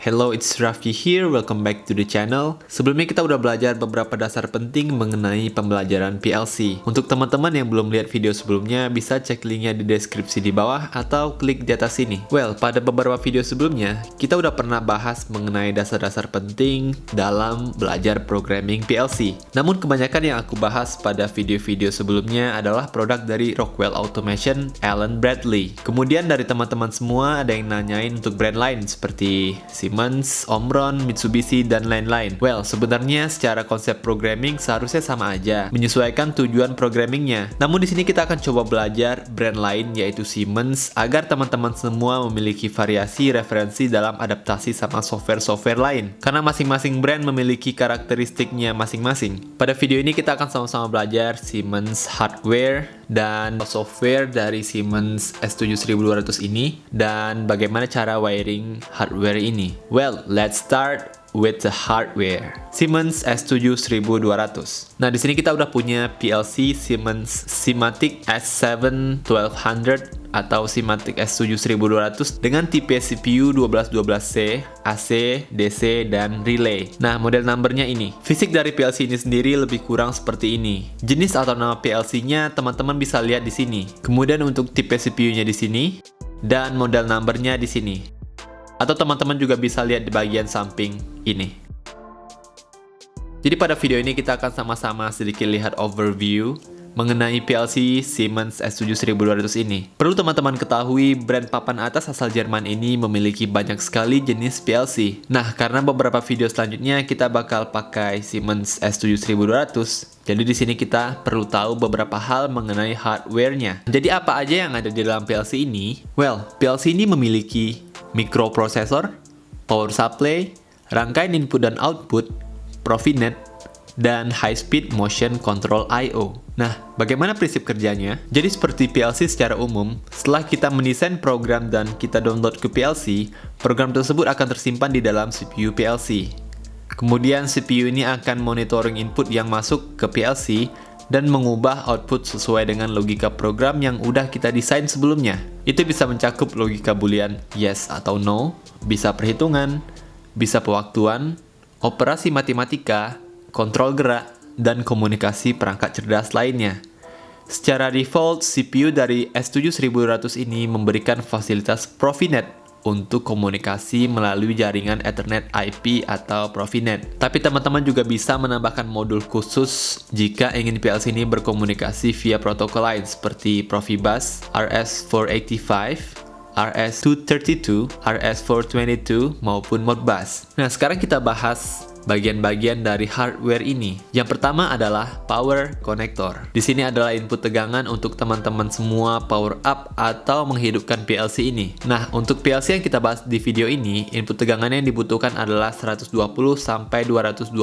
Hello, it's Raffi here. Welcome back to the channel. Sebelumnya kita udah belajar beberapa dasar penting mengenai pembelajaran PLC. Untuk teman-teman yang belum lihat video sebelumnya, bisa cek linknya di deskripsi di bawah atau klik di atas sini. Well, pada beberapa video sebelumnya, kita udah pernah bahas mengenai dasar-dasar penting dalam belajar programming PLC. Namun kebanyakan yang aku bahas pada video-video sebelumnya adalah produk dari Rockwell Automation, Allen Bradley. Kemudian dari teman-teman semua ada yang nanyain untuk brand lain seperti Siemens, Omron, Mitsubishi, dan lain-lain. Well, sebenarnya secara konsep programming seharusnya sama aja, menyesuaikan tujuan programmingnya. Namun di sini kita akan coba belajar brand lain yaitu Siemens agar teman-teman semua memiliki variasi referensi dalam adaptasi sama software-software lain. Karena masing-masing brand memiliki karakteristiknya masing-masing. Pada video ini kita akan sama-sama belajar Siemens hardware dan software dari Siemens S7 1200 ini dan bagaimana cara wiring hardware ini. Well, let's start with the hardware. Siemens S7 1200. Nah, di sini kita udah punya PLC Siemens Simatic S7 1200 atau Simatic S7 1200 dengan tipe CPU 1212C, AC, DC, dan relay. Nah, model numbernya ini. Fisik dari PLC ini sendiri lebih kurang seperti ini. Jenis atau nama PLC-nya teman-teman bisa lihat di sini. Kemudian untuk tipe CPU-nya di sini dan model numbernya di sini. Atau teman-teman juga bisa lihat di bagian samping ini. Jadi pada video ini kita akan sama-sama sedikit lihat overview mengenai PLC Siemens S7 1200 ini. Perlu teman-teman ketahui, brand papan atas asal Jerman ini memiliki banyak sekali jenis PLC. Nah, karena beberapa video selanjutnya kita bakal pakai Siemens S7 1200, jadi di sini kita perlu tahu beberapa hal mengenai hardware-nya. Jadi apa aja yang ada di dalam PLC ini? Well, PLC ini memiliki microprocessor, power supply, rangkaian input dan output, Profinet, dan high-speed motion control I/O. Nah, bagaimana prinsip kerjanya? Jadi seperti PLC secara umum, setelah kita mendesain program dan kita download ke PLC, program tersebut akan tersimpan di dalam CPU PLC. Kemudian CPU ini akan monitoring input yang masuk ke PLC dan mengubah output sesuai dengan logika program yang udah kita desain sebelumnya. Itu bisa mencakup logika boolean yes atau no, bisa perhitungan, bisa pewaktuan, operasi matematika, kontrol gerak, dan komunikasi perangkat cerdas lainnya. Secara default, CPU dari S7 1200 ini memberikan fasilitas Profinet untuk komunikasi melalui jaringan Ethernet IP atau Profinet. Tapi teman-teman juga bisa menambahkan modul khusus jika ingin PLC ini berkomunikasi via protokol lain seperti Profibus, RS485, RS232, RS422, maupun Modbus. Nah, sekarang kita bahas bagian-bagian dari hardware ini. Yang pertama adalah power connector. Di sini adalah input tegangan untuk teman-teman semua power up atau menghidupkan PLC ini. Nah, untuk PLC yang kita bahas di video ini, input tegangannya yang dibutuhkan adalah 120 sampai 220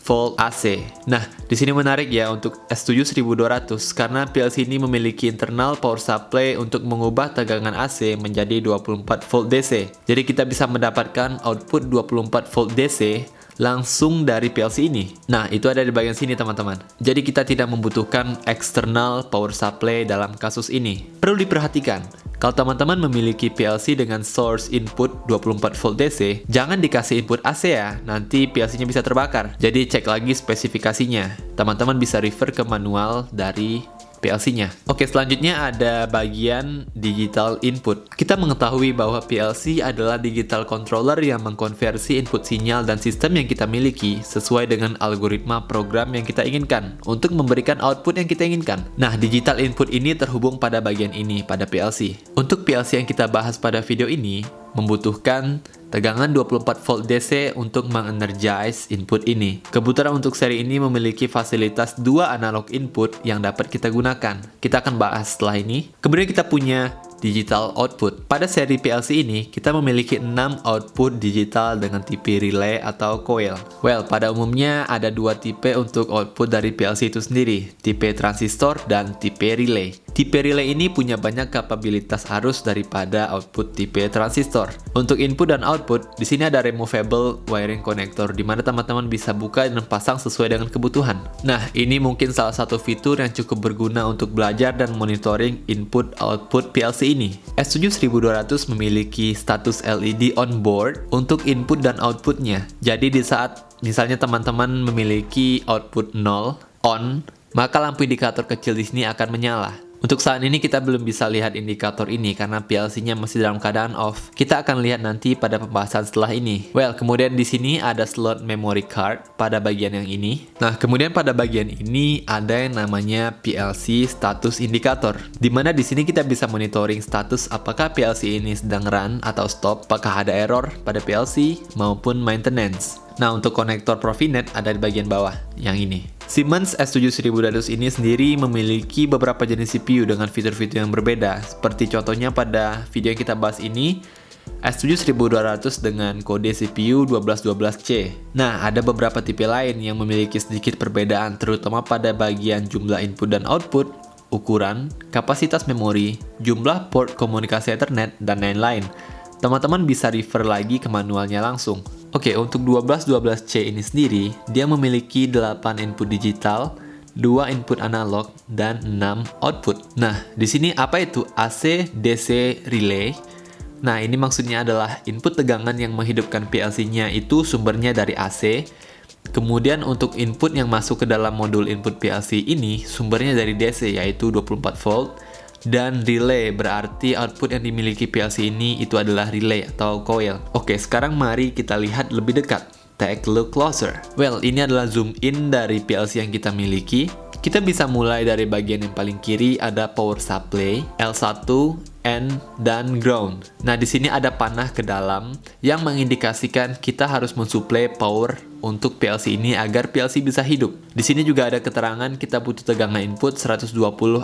volt AC. Nah, di sini menarik ya untuk S7 1200 karena PLC ini memiliki internal power supply untuk mengubah tegangan AC menjadi 24 volt DC. Jadi kita bisa mendapatkan output 24 volt DC langsung dari PLC ini. Nah, itu ada di bagian sini teman-teman. Jadi kita tidak membutuhkan external power supply dalam kasus ini. Perlu diperhatikan, kalau teman-teman memiliki PLC dengan source input 24 volt DC, jangan dikasih input AC ya, nanti PLC-nya bisa terbakar. Jadi cek lagi spesifikasinya. Teman-teman bisa refer ke manual dari PLC-nya. Oke, selanjutnya ada bagian digital input. Kita mengetahui bahwa PLC adalah digital controller yang mengkonversi input sinyal dan sistem yang kita miliki sesuai dengan algoritma program yang kita inginkan untuk memberikan output yang kita inginkan. Nah, digital input ini terhubung pada bagian ini pada PLC. Untuk PLC yang kita bahas pada video ini membutuhkan tegangan 24 volt DC untuk mengenergize input ini. Kebetulan untuk seri ini memiliki fasilitas 2 analog input yang dapat kita gunakan. Kita akan bahas setelah ini. Kemudian kita punya digital output. Pada seri PLC ini, kita memiliki 6 output digital dengan tipe relay atau coil. Well, pada umumnya ada 2 tipe untuk output dari PLC itu sendiri, tipe transistor dan tipe relay. Tipe relay ini punya banyak kapabilitas arus daripada output tipe transistor. Untuk input dan output, di sini ada removable wiring connector di mana teman-teman bisa buka dan pasang sesuai dengan kebutuhan. Nah, ini mungkin salah satu fitur yang cukup berguna untuk belajar dan monitoring input-output PLC ini. S7-1200 memiliki status LED on board untuk input dan outputnya. Jadi di saat misalnya teman-teman memiliki output 0 on, maka lampu indikator kecil di sini akan menyala. Untuk saat ini kita belum bisa lihat indikator ini karena PLC-nya masih dalam keadaan off. Kita akan lihat nanti pada pembahasan setelah ini. Well, kemudian di sini ada slot memory card pada bagian yang ini. Nah, kemudian pada bagian ini ada yang namanya PLC status indicator, di mana di sini kita bisa monitoring status apakah PLC ini sedang run atau stop, apakah ada error pada PLC maupun maintenance. Nah, untuk konektor Profinet ada di bagian bawah, yang ini. Siemens S7-1200 ini sendiri memiliki beberapa jenis CPU dengan fitur-fitur yang berbeda. Seperti contohnya pada video yang kita bahas ini, S7-1200 dengan kode CPU 1212C. Nah, ada beberapa tipe lain yang memiliki sedikit perbedaan, terutama pada bagian jumlah input dan output, ukuran, kapasitas memori, jumlah port komunikasi Ethernet, dan lain-lain. Teman-teman bisa refer lagi ke manualnya langsung. Oke, untuk 1212C ini sendiri, dia memiliki 8 input digital, 2 input analog, dan 6 output. Nah, di sini apa itu AC DC relay? Nah, ini maksudnya adalah input tegangan yang menghidupkan PLC-nya itu sumbernya dari AC. Kemudian untuk input yang masuk ke dalam modul input PLC ini sumbernya dari DC, yaitu 24 volt. Dan relay berarti output yang dimiliki PLC ini itu adalah relay atau coil. Oke, sekarang mari kita lihat lebih dekat. Take a look closer. Well, ini adalah zoom in dari PLC yang kita miliki. Kita bisa mulai dari bagian yang paling kiri ada power supply, L1, N, dan ground. Nah, di sini ada panah ke dalam yang mengindikasikan kita harus mensuplai power untuk PLC ini agar PLC bisa hidup. Di sini juga ada keterangan kita butuh tegangan input 120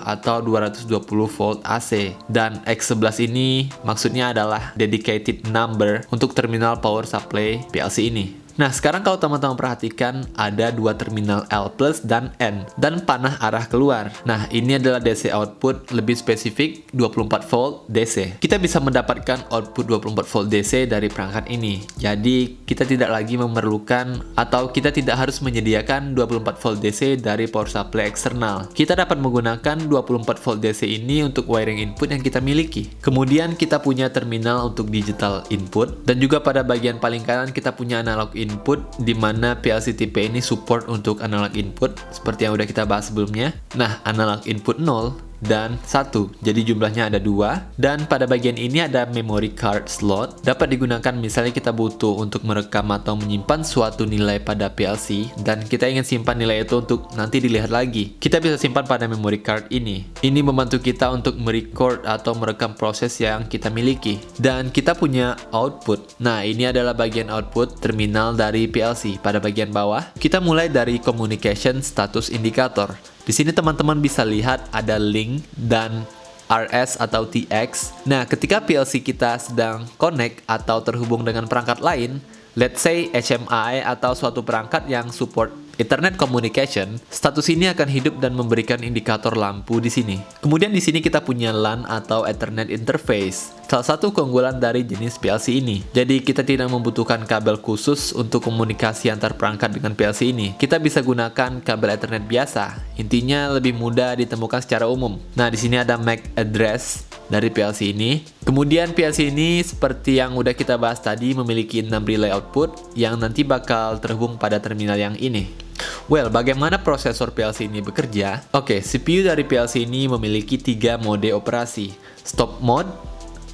atau 220 volt AC. Dan X11 ini maksudnya adalah dedicated number untuk terminal power supply PLC ini. Nah, sekarang kalau teman-teman perhatikan, ada dua terminal L plus dan N, dan panah arah keluar. Nah, ini adalah DC output, lebih spesifik 24 volt DC. Kita bisa mendapatkan output 24 volt DC dari perangkat ini. Jadi, kita tidak lagi memerlukan atau kita tidak harus menyediakan 24 volt DC dari power supply eksternal. Kita dapat menggunakan 24 volt DC ini untuk wiring input yang kita miliki. Kemudian, kita punya terminal untuk digital input, dan juga pada bagian paling kanan kita punya analog input, di mana PLC tipe ini support untuk analog input seperti yang udah kita bahas sebelumnya. Nah, analog input 0 dan 1, jadi jumlahnya ada 2. Dan pada bagian ini ada memory card slot, dapat digunakan misalnya kita butuh untuk merekam atau menyimpan suatu nilai pada PLC dan kita ingin simpan nilai itu untuk nanti dilihat lagi. Kita bisa simpan pada memory card ini. Ini membantu kita untuk merecord atau merekam proses yang kita miliki. Dan kita punya output. Nah, ini adalah bagian output terminal dari PLC. Pada bagian bawah, kita mulai dari communication status indicator. Di sini teman-teman bisa lihat ada link dan RS atau TX. Nah, ketika PLC kita sedang connect atau terhubung dengan perangkat lain, let's say HMI atau suatu perangkat yang support Ethernet communication, status ini akan hidup dan memberikan indikator lampu di sini. Kemudian di sini kita punya LAN atau Ethernet interface, salah satu keunggulan dari jenis PLC ini. Jadi kita tidak membutuhkan kabel khusus untuk komunikasi antar perangkat dengan PLC ini. Kita bisa gunakan kabel Ethernet biasa. Intinya lebih mudah ditemukan secara umum. Nah, di sini ada MAC address dari PLC ini. Kemudian PLC ini seperti yang udah kita bahas tadi memiliki 6 relay output yang nanti bakal terhubung pada terminal yang ini. Well, bagaimana prosesor PLC ini bekerja? Oke, CPU dari PLC ini memiliki 3 mode operasi: stop mode,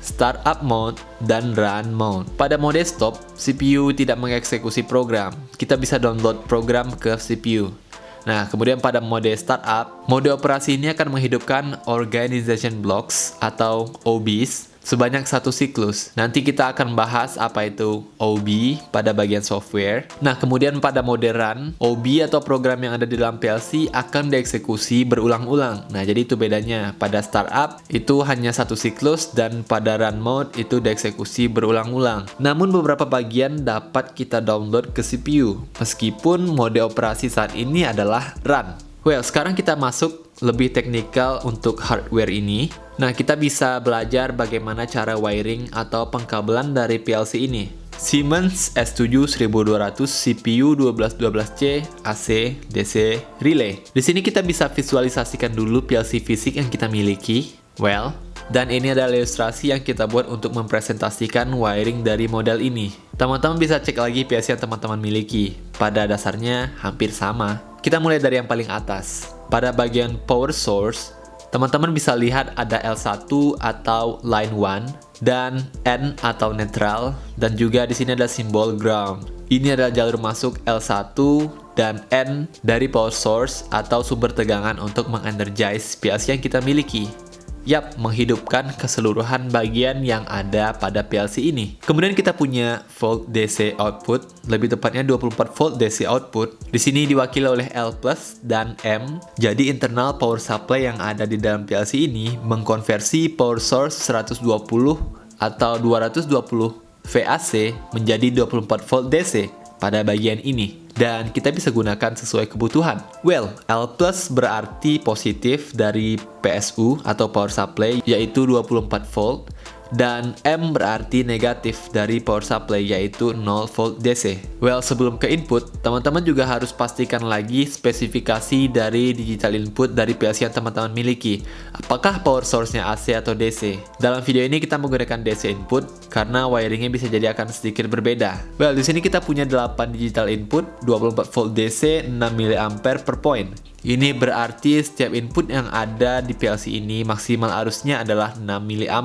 startup mode, dan run mode. Pada mode stop, CPU tidak mengeksekusi program. Kita bisa download program ke CPU. Nah, kemudian pada mode startup, mode operasi ini akan menghidupkan organization blocks atau OBs sebanyak 1 siklus. Nanti kita akan bahas apa itu OB pada bagian software. Nah, kemudian pada mode run, OB atau program yang ada di dalam PLC akan dieksekusi berulang-ulang. Nah, jadi itu bedanya. Pada startup itu hanya 1 siklus dan pada run mode itu dieksekusi berulang-ulang. Namun beberapa bagian dapat kita download ke CPU meskipun mode operasi saat ini adalah run. Well, sekarang kita masuk lebih teknikal untuk hardware ini. Nah, kita bisa belajar bagaimana cara wiring atau pengkabelan dari PLC ini. Siemens S7 1200 CPU 1212C AC DC relay. Di sini kita bisa visualisasikan dulu PLC fisik yang kita miliki. Well, dan ini adalah ilustrasi yang kita buat untuk mempresentasikan wiring dari model ini. Teman-teman bisa cek lagi PLC yang teman-teman miliki. Pada dasarnya hampir sama. Kita mulai dari yang paling atas. Pada bagian power source, teman-teman bisa lihat ada L1 atau line 1 dan N atau neutral, dan juga di sini ada simbol ground. Ini adalah jalur masuk L1 dan N dari power source atau sumber tegangan untuk mengenergize PLC yang kita miliki. Yap, menghidupkan keseluruhan bagian yang ada pada PLC ini. Kemudian kita punya volt DC output, lebih tepatnya 24 volt DC output. Di sini diwakili oleh L+ dan M. Jadi internal power supply yang ada di dalam PLC ini mengkonversi power source 120 atau 220 VAC menjadi 24 volt DC pada bagian ini. Dan kita bisa gunakan sesuai kebutuhan. Well, L+ berarti positif dari PSU atau power supply, yaitu 24 volt. Dan M berarti negatif dari power supply, yaitu 0 volt DC. Well, sebelum ke input, teman-teman juga harus pastikan lagi spesifikasi dari digital input dari PLC yang teman-teman miliki. Apakah power source-nya AC atau DC? Dalam video ini kita menggunakan DC input karena wiringnya bisa jadi akan sedikit berbeda. Well, di sini kita punya 8 digital input, 24 volt DC, 6 mA per point. Ini berarti setiap input yang ada di PLC ini maksimal arusnya adalah 6 mA.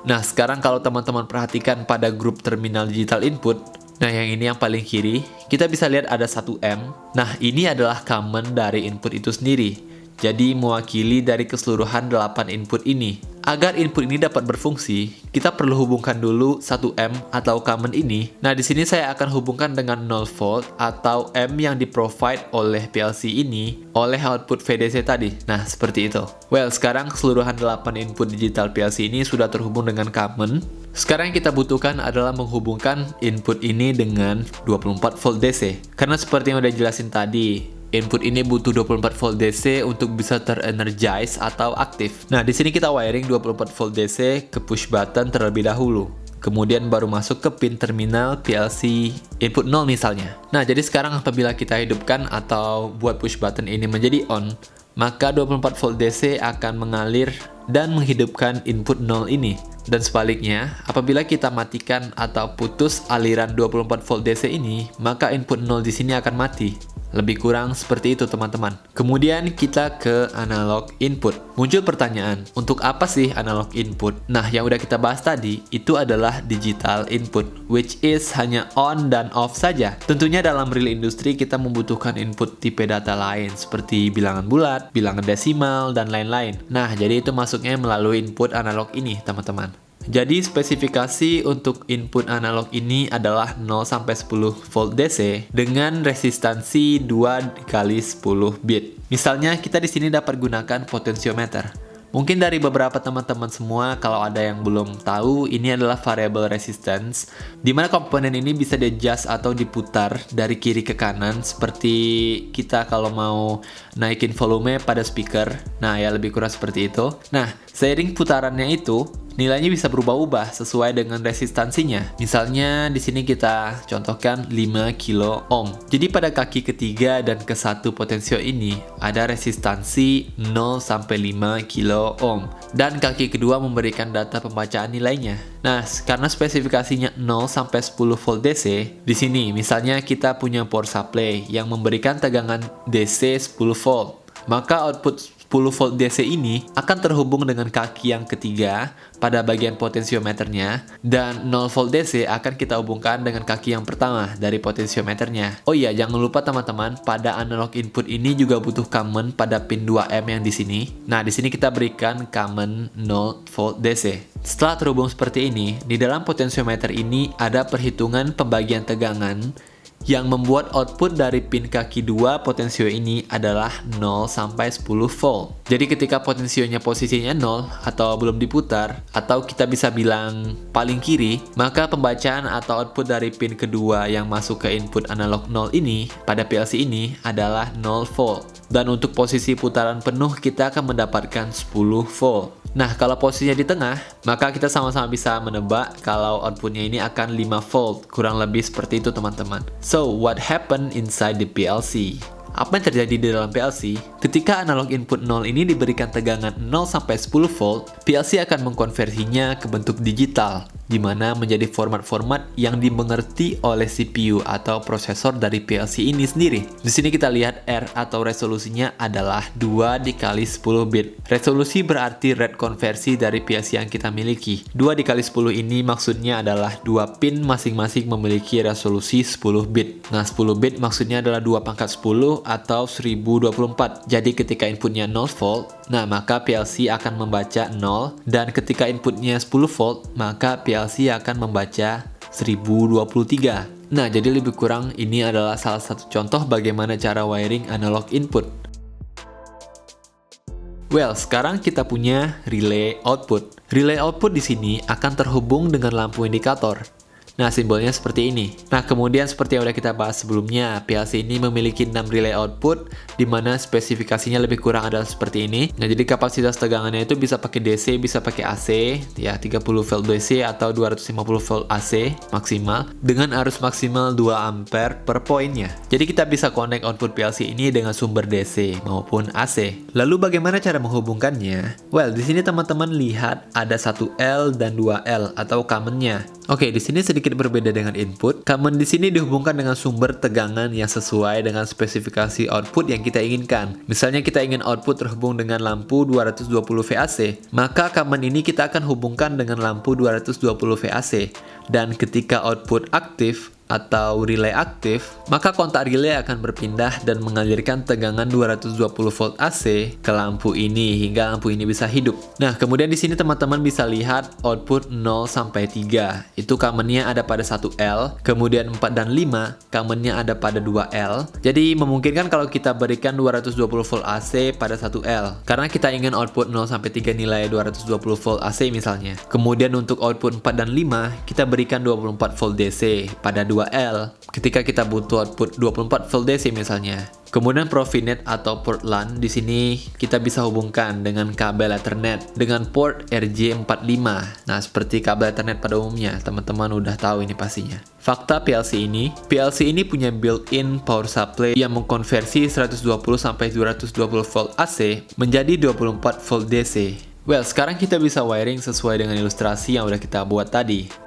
Nah, sekarang kalau teman-teman perhatikan pada grup terminal digital input, nah yang ini yang paling kiri, kita bisa lihat ada 1M. Nah, ini adalah common dari input itu sendiri. Jadi mewakili dari keseluruhan 8 input ini. Agar input ini dapat berfungsi, kita perlu hubungkan dulu 1M atau common ini. Nah, di sini saya akan hubungkan dengan 0 volt atau M yang di-provide oleh PLC ini oleh output VDC tadi. Nah, seperti itu. Well, sekarang keseluruhan 8 input digital PLC ini sudah terhubung dengan common. Sekarang yang kita butuhkan adalah menghubungkan input ini dengan 24 volt DC. Karena seperti yang udah jelasin tadi, input ini butuh 24 volt DC untuk bisa terenergize atau aktif. Nah, di sini kita wiring 24 volt DC ke push button terlebih dahulu. Kemudian baru masuk ke pin terminal PLC input 0 misalnya. Nah, jadi sekarang apabila kita hidupkan atau buat push button ini menjadi on, maka 24 volt DC akan mengalir dan menghidupkan input 0 ini. Dan sebaliknya, apabila kita matikan atau putus aliran 24 volt DC ini, maka input 0 di sini akan mati. Lebih kurang seperti itu, teman-teman. Kemudian kita ke analog input. Muncul pertanyaan, untuk apa sih analog input? Nah, yang udah kita bahas tadi, itu adalah digital input, which is hanya on dan off saja. Tentunya dalam real industry kita membutuhkan input tipe data lain, seperti bilangan bulat, bilangan desimal, dan lain-lain. Nah, jadi itu masuknya melalui input analog ini, teman-teman. Jadi spesifikasi untuk input analog ini adalah 0-10 volt DC dengan resistansi 2x10 bit. Misalnya kita di sini dapat gunakan potensiometer. Mungkin dari beberapa teman-teman semua, kalau ada yang belum tahu, ini adalah variable resistance, di mana komponen ini bisa di-adjust atau diputar dari kiri ke kanan, seperti kita kalau mau naikin volume pada speaker. Nah, ya lebih kurang seperti itu. Nah, seiring putarannya itu, nilainya bisa berubah-ubah sesuai dengan resistansinya. Misalnya di sini kita contohkan 5 kilo ohm. Jadi pada kaki ketiga dan ke-1 potensio ini ada resistansi 0 sampai 5 kilo ohm. Dan kaki kedua memberikan data pembacaan nilainya. Nah, karena spesifikasinya 0 sampai 10 volt DC, di sini misalnya kita punya power supply yang memberikan tegangan DC 10 volt. Maka output 10 volt DC ini akan terhubung dengan kaki yang ketiga pada bagian potensiometernya, dan 0 volt DC akan kita hubungkan dengan kaki yang pertama dari potensiometernya. Oh iya, jangan lupa teman-teman, pada analog input ini juga butuh common pada pin 2M yang di sini. Nah, di sini kita berikan common 0 volt DC. Setelah terhubung seperti ini, di dalam potensiometer ini ada perhitungan pembagian tegangan yang membuat output dari pin kaki 2 potensio ini adalah 0 sampai 10 volt. Jadi ketika potensionya posisinya 0 atau belum diputar, atau kita bisa bilang paling kiri, maka pembacaan atau output dari pin kedua yang masuk ke input analog 0 ini pada PLC ini adalah 0 volt. Dan untuk posisi putaran penuh kita akan mendapatkan 10 volt. Nah, kalau posisinya di tengah, maka kita sama-sama bisa menebak kalau outputnya ini akan 5 volt. Kurang lebih seperti itu, teman-teman. So, what happened inside the PLC? Apa yang terjadi di dalam PLC? Ketika analog input 0 ini diberikan tegangan 0 sampai 10 volt, PLC akan mengkonversinya ke bentuk digital, di mana menjadi format-format yang dimengerti oleh CPU atau prosesor dari PLC ini sendiri. Di sini kita lihat R atau resolusinya adalah 2 dikali 10 bit. Resolusi berarti rate konversi dari PLC yang kita miliki. 2 dikali 10 ini maksudnya adalah 2 pin masing-masing memiliki resolusi 10 bit. Nah, 10 bit maksudnya adalah 2 pangkat 10 atau 1024. Jadi ketika inputnya 0 volt, nah maka PLC akan membaca 0, dan ketika inputnya 10 volt, maka PLC akan membaca 1023. Nah, jadi lebih kurang ini adalah salah satu contoh bagaimana cara wiring analog input. Well, sekarang kita punya relay output. Relay output di sini akan terhubung dengan lampu indikator. Nah, simbolnya seperti ini. Nah, kemudian seperti yang udah kita bahas sebelumnya, PLC ini memiliki 6 relay output, di mana spesifikasinya lebih kurang adalah seperti ini. Nah, jadi kapasitas tegangannya itu bisa pakai DC, bisa pakai AC, ya 30 volt DC atau 250 volt AC maksimal, dengan arus maksimal 2 ampere per poinnya. Jadi kita bisa connect output PLC ini dengan sumber DC maupun AC. Lalu bagaimana cara menghubungkannya? Well, di sini teman-teman lihat ada 1L dan 2L atau common-nya. Oke, di sini sedikit berbeda dengan input. Common di sini dihubungkan dengan sumber tegangan yang sesuai dengan spesifikasi output yang kita inginkan. Misalnya kita ingin output terhubung dengan lampu 220 VAC, maka common ini kita akan hubungkan dengan lampu 220 VAC. Dan ketika output aktif atau relay aktif, maka kontak relay akan berpindah dan mengalirkan tegangan 220 volt AC ke lampu ini hingga lampu ini bisa hidup. Nah, kemudian di sini teman-teman bisa lihat output 0 sampai 3. Itu commonnya ada pada 1L, kemudian 4 dan 5 commonnya ada pada 2L. Jadi memungkinkan kalau kita berikan 220 volt AC pada 1L, karena kita ingin output 0 sampai 3 nilai 220 volt AC misalnya. Kemudian untuk output 4 dan 5, kita berikan 24 volt DC pada 2L ketika kita butuh output 24 volt DC misalnya. Kemudian Profinet atau port LAN di sini kita bisa hubungkan dengan kabel Ethernet dengan port RJ45. Nah, seperti kabel Ethernet pada umumnya, teman-teman udah tahu ini pastinya. Fakta PLC ini punya built-in power supply yang mengkonversi 120 sampai 220 volt AC menjadi 24 volt DC. Well, sekarang kita bisa wiring sesuai dengan ilustrasi yang udah kita buat tadi.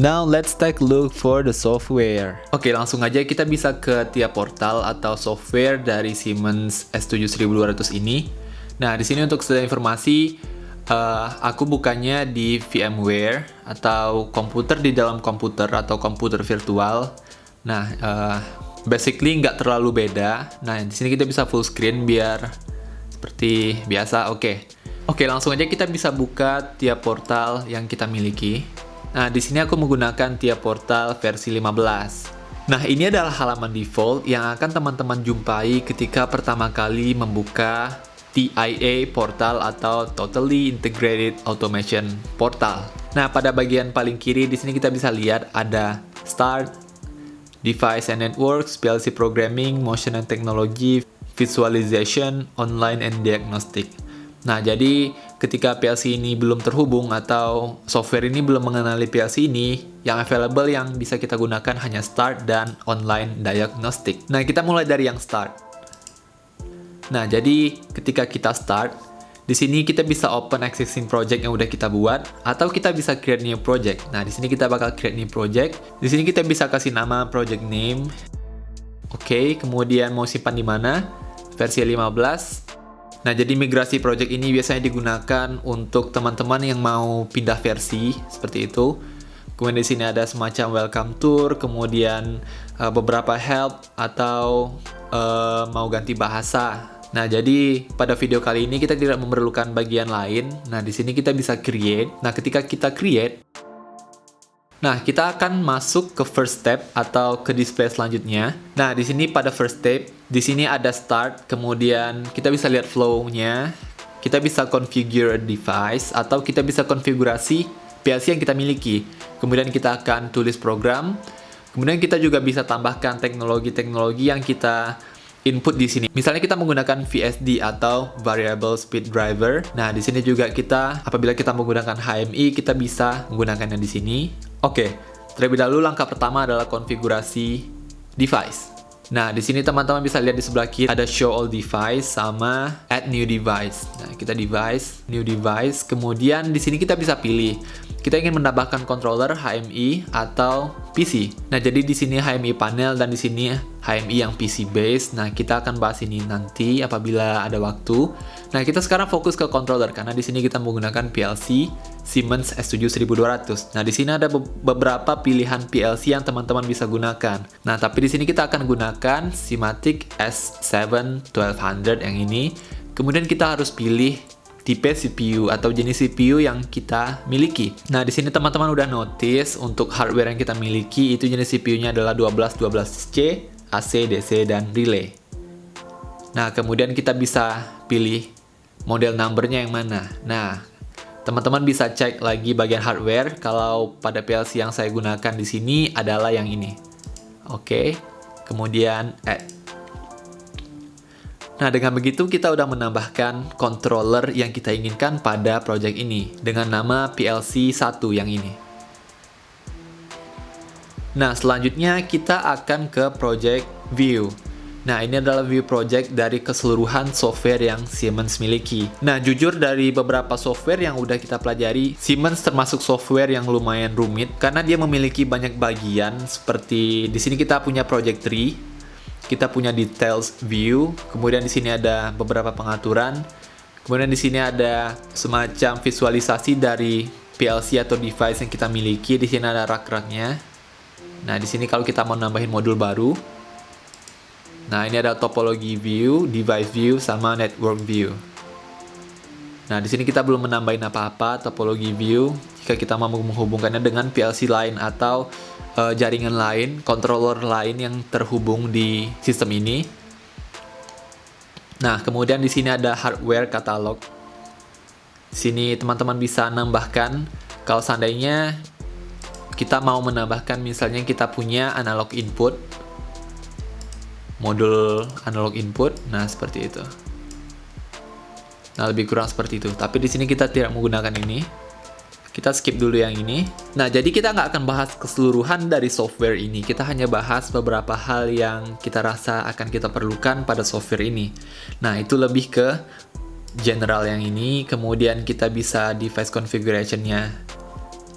Now let's take a look for the software. Oke, langsung aja kita bisa ke tiap portal atau software dari Siemens S7200 ini. Nah, di sini untuk sekedar informasi, Aku bukannya di VMware atau komputer di dalam komputer atau komputer virtual. Nah, basically nggak terlalu beda. Nah, di sini kita bisa full screen biar seperti biasa. Oke, langsung aja kita bisa buka tiap portal yang kita miliki. Nah, di sini aku menggunakan tiap portal versi 15. Nah, ini adalah halaman default yang akan teman-teman jumpai ketika pertama kali membuka TIA portal atau Totally Integrated Automation portal. Nah, pada bagian paling kiri di sini kita bisa lihat ada Start, Device and Networks, PLC Programming, Motion and Technology, Visualization, Online and Diagnostic. Nah, jadi ketika PLC ini belum terhubung atau software ini belum mengenali PLC ini, yang available yang bisa kita gunakan hanya Start dan Online Diagnostic. Nah, kita mulai dari yang Start. Nah, jadi ketika kita start, di sini kita bisa open existing project yang udah kita buat, atau kita bisa create new project. Nah, di sini kita bakal create new project. Di sini kita bisa kasih nama project name. Oke, kemudian mau simpan di mana? Versi 15. Nah, jadi migrasi project ini biasanya digunakan untuk teman-teman yang mau pindah versi, seperti itu. Kemudian di sini ada semacam welcome tour, kemudian beberapa help atau mau ganti bahasa. Nah, jadi pada video kali ini kita tidak memerlukan bagian lain. Nah, di sini kita bisa create. Nah, ketika kita create, nah, kita akan masuk ke first step atau ke display selanjutnya. Nah, di sini pada first step, di sini ada start, kemudian kita bisa lihat flow-nya. Kita bisa configure a device atau kita bisa konfigurasi PLC yang kita miliki. Kemudian kita akan tulis program. Kemudian kita juga bisa tambahkan teknologi-teknologi yang kita input di sini. Misalnya kita menggunakan VSD atau Variable Speed Driver. Nah, di sini juga kita apabila kita menggunakan HMI, kita bisa menggunakannya di sini. Oke, terlebih dahulu langkah pertama adalah konfigurasi device. Nah, di sini teman-teman bisa lihat di sebelah kiri ada Show All Device sama Add New Device. Nah, kita device, New Device, kemudian di sini kita bisa pilih kita ingin menambahkan controller HMI atau PC. Nah, jadi di sini HMI panel dan di sini HMI yang PC base. Nah, kita akan bahas ini nanti apabila ada waktu. Nah, kita sekarang fokus ke controller karena di sini kita menggunakan PLC Siemens S7 1200. Nah, di sini ada beberapa pilihan PLC yang teman-teman bisa gunakan. Nah, tapi di sini kita akan gunakan Simatic S7 1200 yang ini. Kemudian kita harus pilih tipe CPU atau jenis CPU yang kita miliki. Nah, di sini teman-teman udah notice untuk hardware yang kita miliki itu jenis CPU-nya adalah 1212C, AC, DC, dan relay. Nah, kemudian kita bisa pilih model number-nya yang mana. Nah, teman-teman bisa cek lagi bagian hardware kalau pada PLC yang saya gunakan di sini adalah yang ini. Oke, kemudian add. Nah, dengan begitu kita udah menambahkan controller yang kita inginkan pada project ini dengan nama PLC 1 yang ini. Nah, selanjutnya kita akan ke project view. Nah, ini adalah view project dari keseluruhan software yang Siemens miliki. Nah, jujur dari beberapa software yang udah kita pelajari, Siemens termasuk software yang lumayan rumit karena dia memiliki banyak bagian seperti di sini kita punya project tree, kita punya details view, kemudian di sini ada beberapa pengaturan, kemudian di sini ada semacam visualisasi dari PLC atau device yang kita miliki. Di sini ada rak-raknya. Nah, di sini kalau kita mau nambahin modul baru, nah ini ada topologi view, device view, sama network view. Nah, di sini kita belum menambahin apa-apa topologi view. Jika kita mau menghubungkannya dengan PLC lain atau jaringan lain, controller lain yang terhubung di sistem ini. Nah, kemudian di sini ada hardware katalog. Di sini teman-teman bisa nambahkan kalau seandainya kita mau menambahkan misalnya kita punya analog input, modul analog input. Nah, seperti itu. Nah, lebih kurang seperti itu. Tapi di sini kita tidak menggunakan ini. Kita skip dulu yang ini. Nah, jadi kita nggak akan bahas keseluruhan dari software ini. Kita hanya bahas beberapa hal yang kita rasa akan kita perlukan pada software ini. Nah, itu lebih ke general yang ini. Kemudian kita bisa device configuration-nya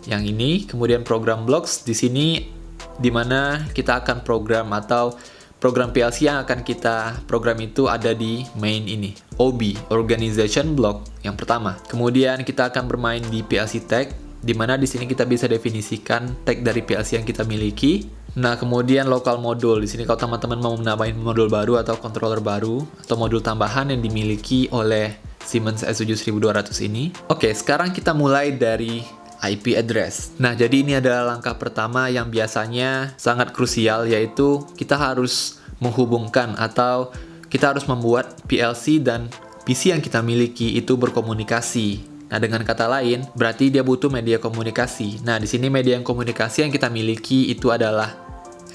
yang ini. Kemudian program blocks di sini, di mana kita akan program atau program PLC yang akan kita program itu ada di main ini, OB, Organization Block yang pertama. Kemudian kita akan bermain di PLC tag, di mana di sini kita bisa definisikan tag dari PLC yang kita miliki. Nah, kemudian local module. Di sini kalau teman-teman mau menambahin modul baru atau controller baru atau modul tambahan yang dimiliki oleh Siemens S7200 ini. Oke, sekarang kita mulai dari IP address. Nah, jadi ini adalah langkah pertama yang biasanya sangat krusial, yaitu kita harus menghubungkan atau kita harus membuat PLC dan PC yang kita miliki itu berkomunikasi. Nah, dengan kata lain, berarti dia butuh media komunikasi. Nah, di sini media komunikasi yang kita miliki itu adalah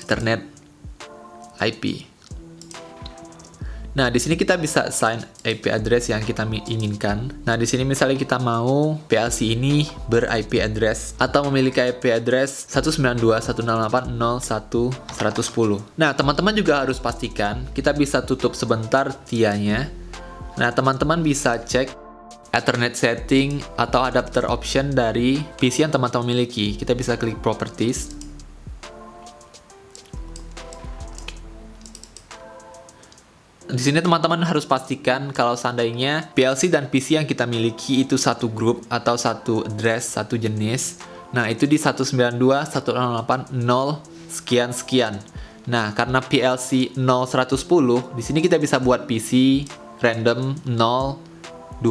Ethernet IP. Nah, di sini kita bisa assign IP address yang kita inginkan. Nah, di sini misalnya kita mau PLC ini ber-IP address atau memiliki IP address 192.168.0.1.110. Nah, teman-teman juga harus pastikan kita bisa tutup sebentar tianya. Nah, teman-teman bisa cek Ethernet setting atau adapter option dari PC yang teman-teman miliki. Kita bisa klik properties. Di sini teman-teman harus pastikan kalau seandainya PLC dan PC yang kita miliki itu satu grup atau satu address, satu jenis. Nah, itu di 192.168.0 sekian-sekian. Nah, karena PLC 0110, di sini kita bisa buat PC random 0220.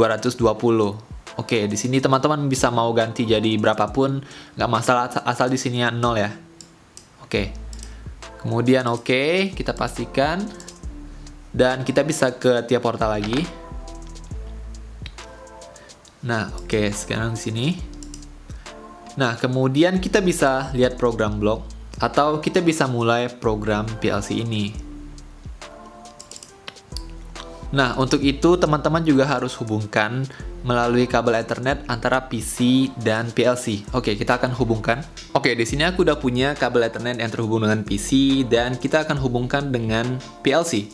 Oke, di sini teman-teman bisa mau ganti jadi berapapun, nggak masalah asal di sini 0 ya. Oke. Kemudian kita pastikan. Dan kita bisa ke tiap portal lagi. Nah, sekarang di sini. Nah, kemudian kita bisa lihat program block atau kita bisa mulai program PLC ini. Nah, untuk itu teman-teman juga harus hubungkan melalui kabel Ethernet antara PC dan PLC. Oke, kita akan hubungkan. Oke, di sini aku udah punya kabel Ethernet yang terhubung dengan PC dan kita akan hubungkan dengan PLC.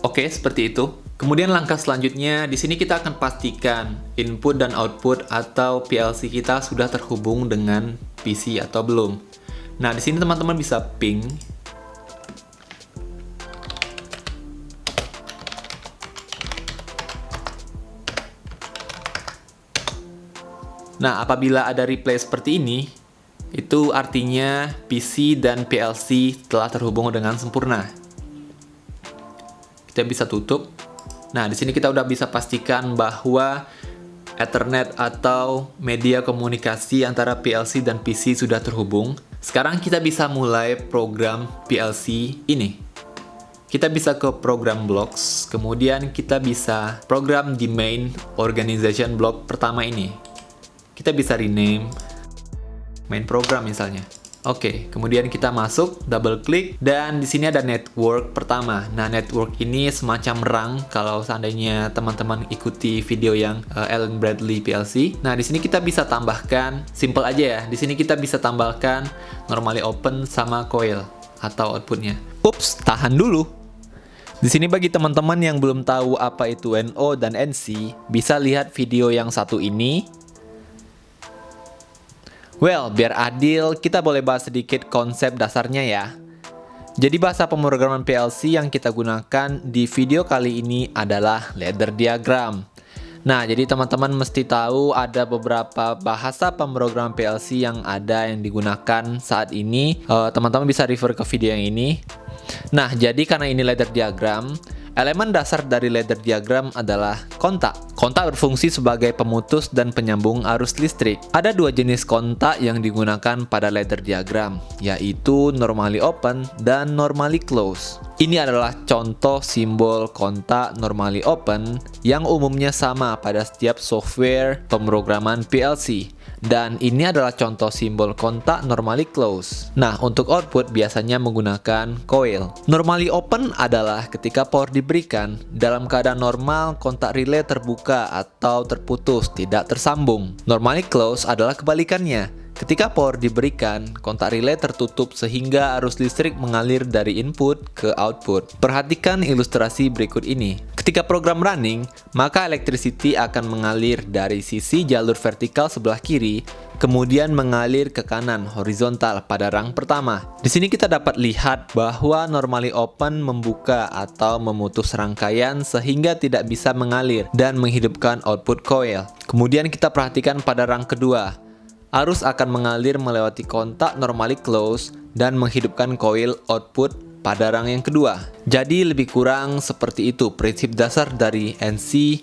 Oke, seperti itu. Kemudian langkah selanjutnya, di sini kita akan pastikan input dan output atau PLC kita sudah terhubung dengan PC atau belum. Nah, di sini teman-teman bisa ping. Nah, apabila ada replay seperti ini, itu artinya PC dan PLC telah terhubung dengan sempurna. Kita bisa tutup. Nah, di sini kita udah bisa pastikan bahwa Ethernet atau media komunikasi antara PLC dan PC sudah terhubung. Sekarang kita bisa mulai program PLC ini. Kita bisa ke program blocks, kemudian kita bisa program di main organization block pertama ini. Kita bisa rename main program misalnya. Oke, kemudian kita masuk, double klik, dan di sini ada network pertama. Nah, network ini semacam rang kalau seandainya teman-teman ikuti video yang Allen Bradley PLC. Nah, di sini kita bisa tambahkan, simple aja ya. Di sini kita bisa tambahkan normally open sama coil atau outputnya. Ups, tahan dulu. Di sini bagi teman-teman yang belum tahu apa itu NO dan NC, bisa lihat video yang satu ini. Well, biar adil, kita boleh bahas sedikit konsep dasarnya ya. Jadi bahasa pemrograman PLC yang kita gunakan di video kali ini adalah ladder diagram. Nah, jadi teman-teman mesti tahu ada beberapa bahasa pemrograman PLC yang ada yang digunakan saat ini. Teman-teman bisa refer ke video yang ini. Nah, jadi karena ini ladder diagram, elemen dasar dari ladder diagram adalah kontak. Kontak berfungsi sebagai pemutus dan penyambung arus listrik. Ada dua jenis kontak yang digunakan pada ladder diagram, yaitu normally open dan normally close. Ini adalah contoh simbol kontak normally open yang umumnya sama pada setiap software pemrograman PLC. Dan ini adalah contoh simbol kontak normally close. Nah, untuk output biasanya menggunakan coil. Normally open adalah ketika power diberikan, dalam keadaan normal kontak relay terbuka atau terputus, tidak tersambung. Normally close adalah kebalikannya. Ketika power diberikan, kontak relay tertutup sehingga arus listrik mengalir dari input ke output. Perhatikan ilustrasi berikut ini. Ketika program running, maka electricity akan mengalir dari sisi jalur vertikal sebelah kiri, kemudian mengalir ke kanan horizontal pada rang pertama. Di sini kita dapat lihat bahwa normally open membuka atau memutus rangkaian sehingga tidak bisa mengalir dan menghidupkan output coil. Kemudian kita perhatikan pada rang kedua. Arus akan mengalir melewati kontak normally close dan menghidupkan coil output pada rang yang kedua. Jadi lebih kurang seperti itu prinsip dasar dari NC,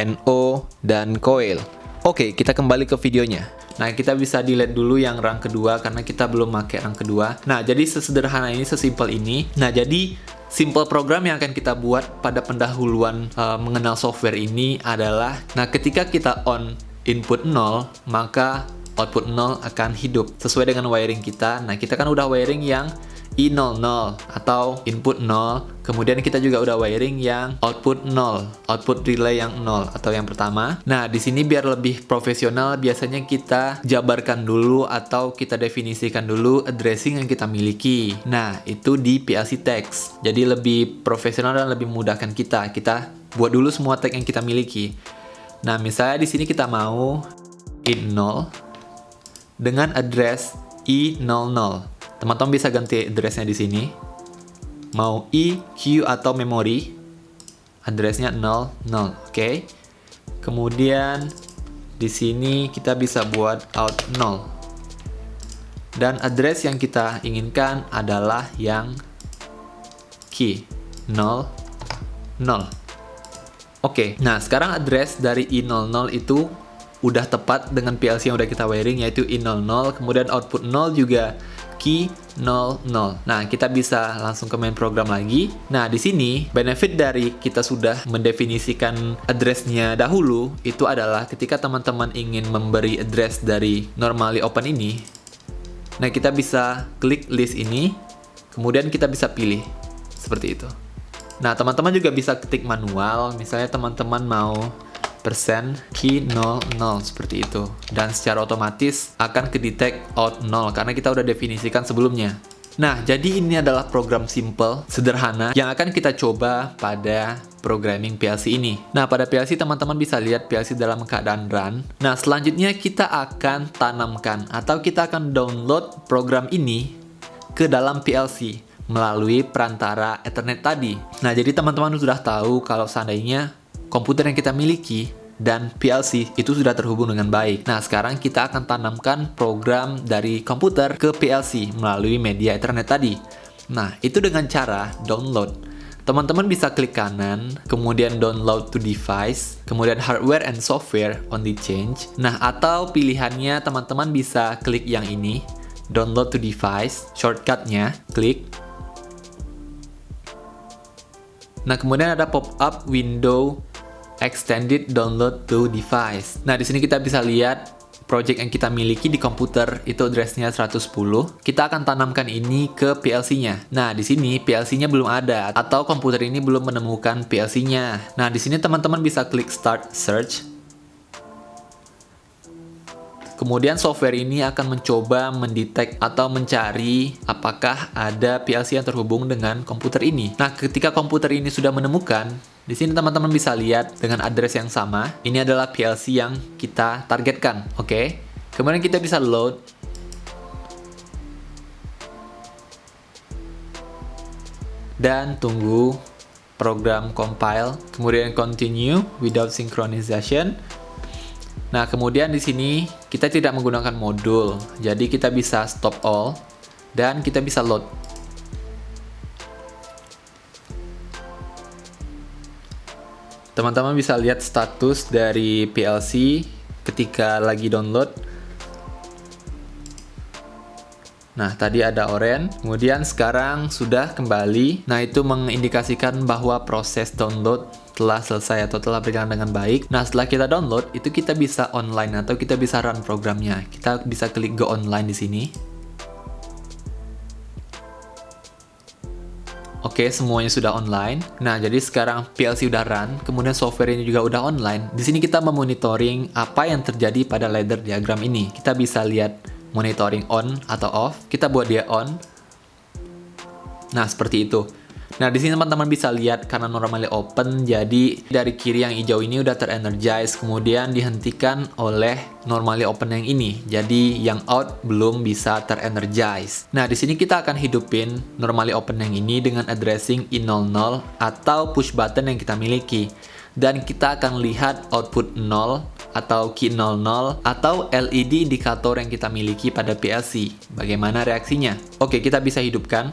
NO, dan coil. Oke, kita kembali ke videonya. Nah, kita bisa delete dulu yang rang kedua karena kita belum pakai rang kedua. Nah, jadi sesederhana ini, sesimpel ini. Nah, jadi simple program yang akan kita buat pada pendahuluan mengenal software ini adalah, nah ketika kita on input 0, maka output 0 akan hidup sesuai dengan wiring kita. Nah, kita kan udah wiring yang I00 atau input 0. Kemudian kita juga udah wiring yang output 0, output relay yang 0 atau yang pertama. Nah, di sini biar lebih profesional, biasanya kita jabarkan dulu atau kita definisikan dulu addressing yang kita miliki. Nah, itu di PLC text. Jadi lebih profesional dan lebih memudahkan kita. Kita buat dulu semua tag yang kita miliki. Nah, misalnya di sini kita mau I0 dengan address I00. Teman-teman bisa ganti addressnya di sini. Mau I, Q atau memori, addressnya 00, oke. Kemudian di sini kita bisa buat out 0. Dan address yang kita inginkan adalah yang key 00. Oke, nah sekarang address dari I00 itu udah tepat dengan PLC yang udah kita wiring, yaitu I00, kemudian output 0 juga key 00. Nah, kita bisa langsung ke main program lagi. Nah, di sini benefit dari kita sudah mendefinisikan address-nya dahulu itu adalah ketika teman-teman ingin memberi address dari normally open ini. Nah, kita bisa klik list ini, kemudian kita bisa pilih seperti itu. Nah, teman-teman juga bisa ketik manual, misalnya teman-teman mau %key 00 seperti itu, dan secara otomatis akan ke-detect out 0 karena kita udah definisikan sebelumnya. Nah, jadi ini adalah program simple, sederhana yang akan kita coba pada programming PLC ini. Nah, pada PLC teman-teman bisa lihat PLC dalam keadaan run. Nah, selanjutnya kita akan tanamkan atau kita akan download program ini ke dalam PLC melalui perantara Ethernet tadi. Nah, jadi teman-teman sudah tahu kalau seandainya komputer yang kita miliki dan PLC itu sudah terhubung dengan baik. Nah, sekarang kita akan tanamkan program dari komputer ke PLC melalui media Ethernet tadi. Nah, itu dengan cara download. Teman-teman bisa klik kanan, kemudian download to device, kemudian hardware and software only change. Nah, atau pilihannya teman-teman bisa klik yang ini, download to device, shortcutnya, klik. Nah, kemudian ada pop-up window extended download to device. Nah, di sini kita bisa lihat project yang kita miliki di komputer itu addressnya 110. Kita akan tanamkan ini ke PLC-nya. Nah, di sini PLC-nya belum ada atau komputer ini belum menemukan PLC-nya. Nah, di sini teman-teman bisa klik start search. Kemudian software ini akan mencoba mendetek atau mencari apakah ada PLC yang terhubung dengan komputer ini. Nah, ketika komputer ini sudah menemukan, di sini teman-teman bisa lihat dengan address yang sama. Ini adalah PLC yang kita targetkan, oke? Kemudian kita bisa load. Dan tunggu program compile. Kemudian continue without synchronization. Nah, kemudian di sini kita tidak menggunakan modul, jadi kita bisa stop all dan kita bisa load. Teman-teman bisa lihat status dari PLC ketika lagi download. Nah, tadi ada orange, kemudian sekarang sudah kembali. Nah, itu mengindikasikan bahwa proses download telah selesai atau telah berjalan dengan baik. Nah, setelah kita download, itu kita bisa online atau kita bisa run programnya. Kita bisa klik go online di sini. Oke, semuanya sudah online. Nah, jadi sekarang PLC udah run, kemudian software ini juga udah online. Di sini kita memonitoring apa yang terjadi pada ladder diagram ini. Kita bisa lihat monitoring on atau off, kita buat dia on. Nah, seperti itu. Nah, di sini teman-teman bisa lihat karena normally open, jadi dari kiri yang hijau ini udah terenergize, kemudian dihentikan oleh normally open yang ini. Jadi yang out belum bisa terenergize. Nah, di sini kita akan hidupin normally open yang ini dengan addressing i00 atau push button yang kita miliki. Dan kita akan lihat output 0 atau key 00 atau LED indikator yang kita miliki pada PLC. Bagaimana reaksinya? Oke, kita bisa hidupkan.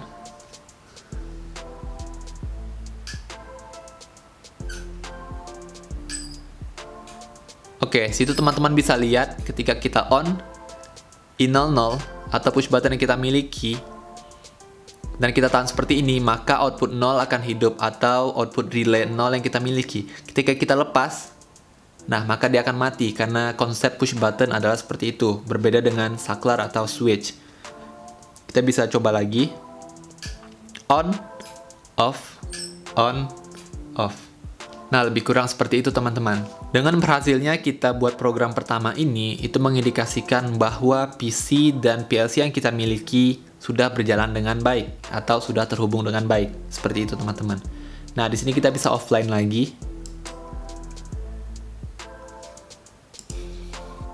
Oke, situ teman-teman bisa lihat ketika kita on i00 atau push button yang kita miliki dan kita tahan seperti ini, maka output 0 akan hidup atau output relay 0 yang kita miliki. Ketika kita lepas, nah maka dia akan mati karena konsep push button adalah seperti itu, berbeda dengan saklar atau switch. Kita bisa coba lagi. On, off, on, off. Nah, lebih kurang seperti itu teman-teman. Dengan berhasilnya kita buat program pertama ini, itu mengindikasikan bahwa PC dan PLC yang kita miliki sudah berjalan dengan baik atau sudah terhubung dengan baik. Seperti itu teman-teman. Nah, di sini kita bisa offline lagi.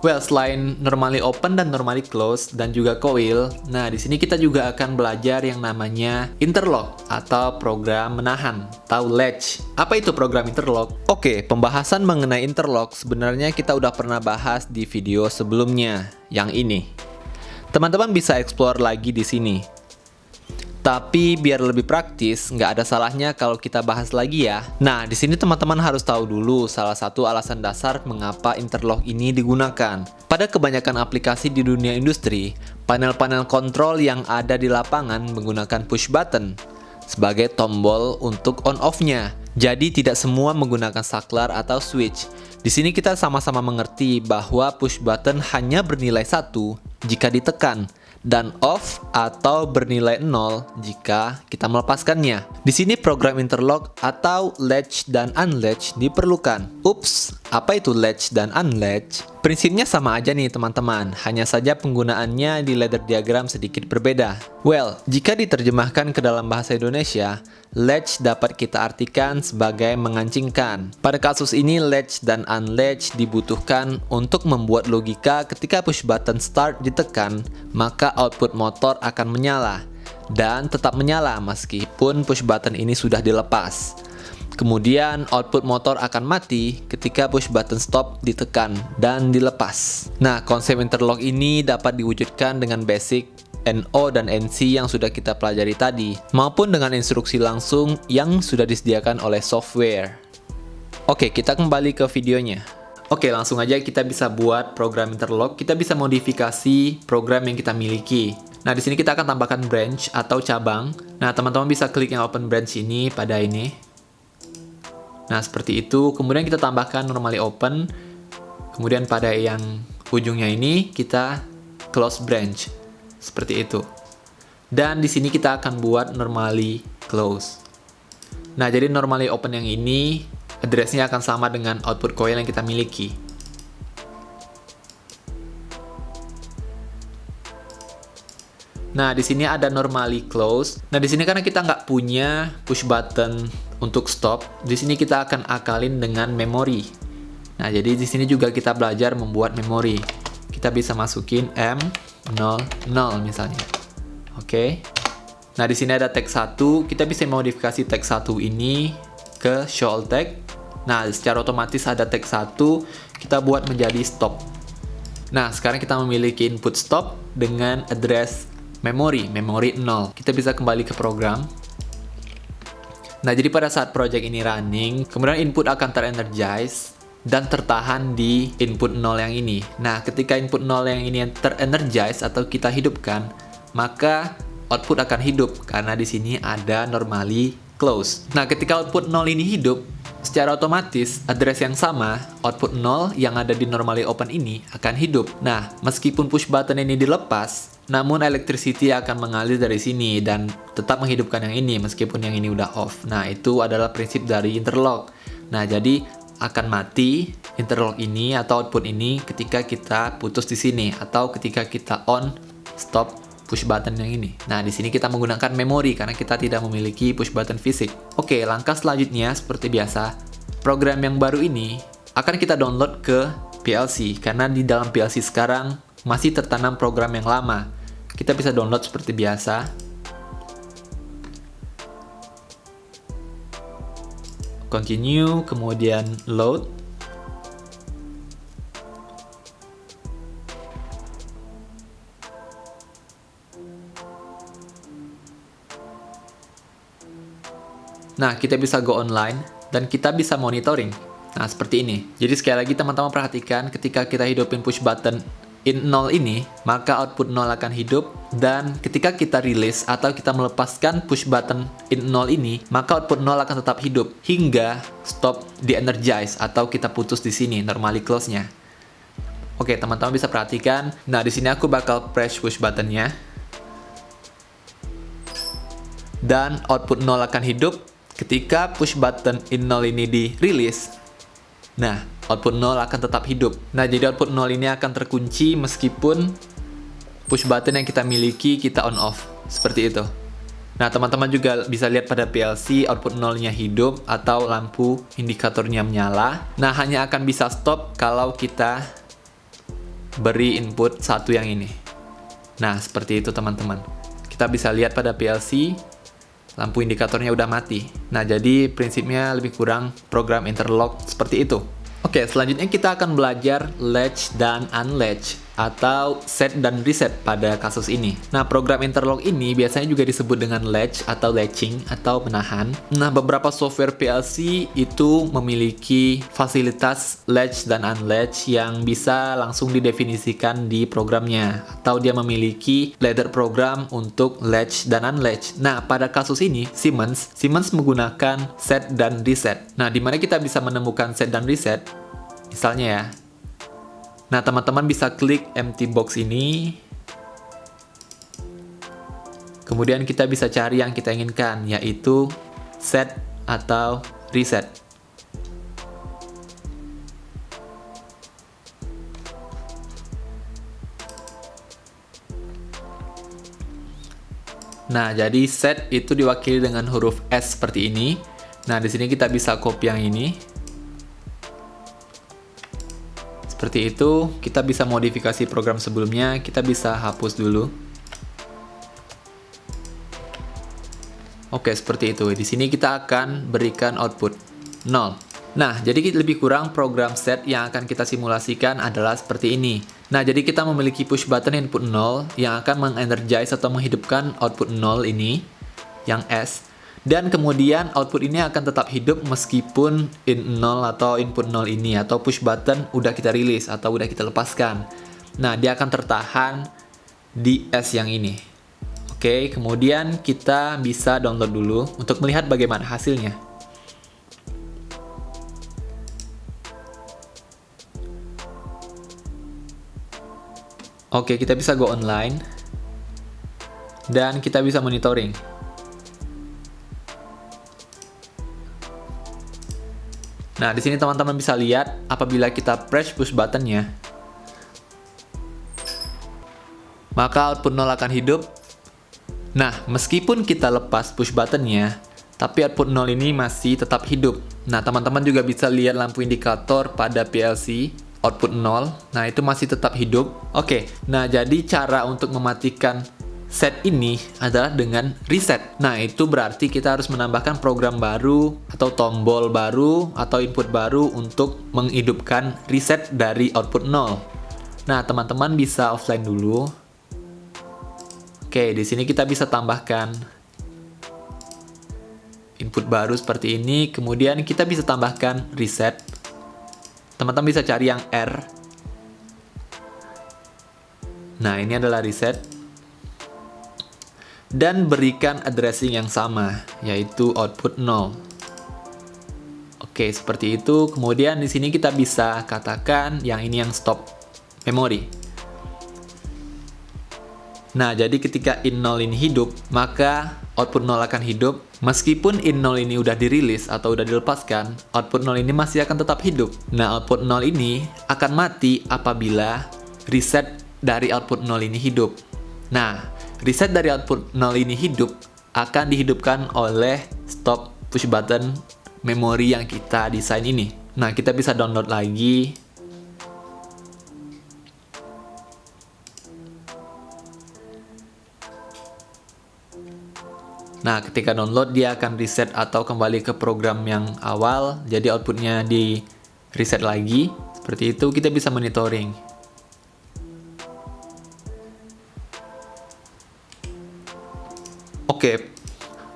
Well, selain normally open dan normally close dan juga coil, nah di sini kita juga akan belajar yang namanya interlock atau program menahan atau latch. Apa itu program interlock? Oke, pembahasan mengenai interlock sebenarnya kita udah pernah bahas di video sebelumnya, yang ini. Teman-teman bisa explore lagi di sini. Tapi biar lebih praktis, nggak ada salahnya kalau kita bahas lagi ya. Nah, di sini teman-teman harus tahu dulu salah satu alasan dasar mengapa interlock ini digunakan. Pada kebanyakan aplikasi di dunia industri, panel-panel kontrol yang ada di lapangan menggunakan push button sebagai tombol untuk on-off-nya. Jadi tidak semua menggunakan saklar atau switch. Di sini kita sama-sama mengerti bahwa push button hanya bernilai 1 jika ditekan, dan off atau bernilai 0 jika kita melepaskannya. Di sini program interlock atau latch dan unlatch diperlukan. Ups, apa itu latch dan unlatch? Prinsipnya sama aja nih teman-teman, hanya saja penggunaannya di ladder diagram sedikit berbeda. Well, jika diterjemahkan ke dalam bahasa Indonesia, latch dapat kita artikan sebagai mengancingkan. Pada kasus ini, latch dan unlatch dibutuhkan untuk membuat logika ketika push button start ditekan, maka output motor akan menyala dan tetap menyala meskipun push button ini sudah dilepas. Kemudian output motor akan mati ketika push button stop ditekan dan dilepas. Nah, konsep interlock ini dapat diwujudkan dengan basic NO dan NC yang sudah kita pelajari tadi, maupun dengan instruksi langsung yang sudah disediakan oleh software. Oke, kita kembali ke videonya. Oke, langsung aja kita bisa buat program interlock. Kita bisa modifikasi program yang kita miliki. Nah, di sini kita akan tambahkan branch atau cabang. Nah, teman-teman bisa klik yang open branch ini pada ini. Nah, seperti itu. Kemudian kita tambahkan normally open. Kemudian pada yang ujungnya ini kita close branch. Seperti itu. Dan di sini kita akan buat normally close. Nah, jadi normally open yang ini address-nya akan sama dengan output coil yang kita miliki. Nah, di sini ada normally close. Nah, di sini karena kita nggak punya push button untuk stop, di sini kita akan akalin dengan memori. Nah, jadi di sini juga kita belajar membuat memori. Kita bisa masukin M00 misalnya. Oke. Nah, di sini ada tag 1. Kita bisa modifikasi tag 1 ini ke show all tag. Nah, secara otomatis ada tag 1, kita buat menjadi stop. Nah, sekarang kita memiliki input stop dengan address memori 0. Kita bisa kembali ke program. Nah, jadi pada saat project ini running, kemudian input akan terenergize dan tertahan di input 0 yang ini. Nah, ketika input 0 yang ini terenergize atau kita hidupkan, maka output akan hidup karena di sini ada normally close. Nah, ketika output 0 ini hidup, secara otomatis address yang sama, output 0 yang ada di normally open ini akan hidup. Nah, meskipun push button ini dilepas, namun electricity akan mengalir dari sini dan tetap menghidupkan yang ini meskipun yang ini udah off. Nah, itu adalah prinsip dari interlock. Nah, jadi akan mati interlock ini atau output ini ketika kita putus di sini atau ketika kita on stop push button yang ini. Nah, di sini kita menggunakan memori karena kita tidak memiliki push button fisik. Oke, langkah selanjutnya seperti biasa, program yang baru ini akan kita download ke PLC karena di dalam PLC sekarang masih tertanam program yang lama. Kita bisa download seperti biasa. Continue, kemudian load. Nah, kita bisa go online dan kita bisa monitoring. Nah, seperti ini. Jadi sekali lagi teman-teman perhatikan ketika kita hidupin push button in 0 ini, maka output 0 akan hidup, dan ketika kita release atau kita melepaskan push button in 0 ini, maka output 0 akan tetap hidup hingga stop di energize atau kita putus di sini, normally close-nya. Oke, teman-teman bisa perhatikan. Nah, di sini aku bakal press push button-nya. Dan output 0 akan hidup ketika push button in 0 ini di-release. Nah, output 0 akan tetap hidup. Nah, jadi output 0 ini akan terkunci meskipun push button yang kita miliki kita on off. Seperti itu. Nah, teman-teman juga bisa lihat pada PLC output 0-nya hidup atau lampu indikatornya menyala. Nah, hanya akan bisa stop kalau kita beri input satu yang ini. Nah, seperti itu teman-teman. Kita bisa lihat pada PLC lampu indikatornya udah mati. Nah, jadi prinsipnya lebih kurang program interlock seperti itu. Oke, selanjutnya kita akan belajar latch dan unlatch atau set dan reset pada kasus ini. Nah, program interlock ini biasanya juga disebut dengan latch atau latching atau menahan. Nah, beberapa software PLC itu memiliki fasilitas latch dan unlatch yang bisa langsung didefinisikan di programnya, atau dia memiliki ladder program untuk latch dan unlatch. Nah, pada kasus ini Siemens menggunakan set dan reset. Nah, di mana kita bisa menemukan set dan reset? Misalnya ya. Nah, teman-teman bisa klik empty box ini. Kemudian kita bisa cari yang kita inginkan, yaitu set atau reset. Nah, jadi set itu diwakili dengan huruf S seperti ini. Nah, di sini kita bisa copy yang ini. Seperti itu, kita bisa modifikasi program sebelumnya, kita bisa hapus dulu. Oke, seperti itu. Di sini kita akan berikan output 0. Nah, jadi lebih kurang program set yang akan kita simulasikan adalah seperti ini. Nah, jadi kita memiliki push button input 0 yang akan mengenergize atau menghidupkan output 0 ini, yang S. Dan kemudian output ini akan tetap hidup meskipun in 0 atau input 0 ini atau push button udah kita rilis atau udah kita lepaskan. Nah, dia akan tertahan di S yang ini. Oke, kemudian kita bisa download dulu untuk melihat bagaimana hasilnya. Oke, kita bisa go online dan kita bisa monitoring. Nah, di sini teman-teman bisa lihat apabila kita press push button-nya, maka output 0 akan hidup. Nah, meskipun kita lepas push button-nya, tapi output 0 ini masih tetap hidup. Nah, teman-teman juga bisa lihat lampu indikator pada PLC, output 0. Nah, itu masih tetap hidup. Oke, nah jadi cara untuk mematikan set ini adalah dengan reset. Nah, itu berarti kita harus menambahkan program baru atau tombol baru atau input baru untuk menghidupkan reset dari output 0. Nah, teman-teman bisa offline dulu. Oke, di sini kita bisa tambahkan input baru seperti ini. Kemudian kita bisa tambahkan reset. Teman-teman bisa cari yang R. Nah, ini adalah reset. Dan berikan addressing yang sama, yaitu output 0. Oke, seperti itu. Kemudian di sini kita bisa katakan yang ini yang stop memori. Nah, jadi ketika in 0 ini hidup, maka output 0 akan hidup. Meskipun in 0 ini udah dirilis atau udah dilepaskan, output 0 ini masih akan tetap hidup. Nah, output 0 ini akan mati apabila reset dari output 0 ini hidup. Nah, reset dari output 0 ini hidup akan dihidupkan oleh stop push button memori yang kita desain ini. Nah, kita bisa download lagi. Nah, ketika download dia akan reset atau kembali ke program yang awal, jadi outputnya di reset lagi. Seperti itu kita bisa monitoring.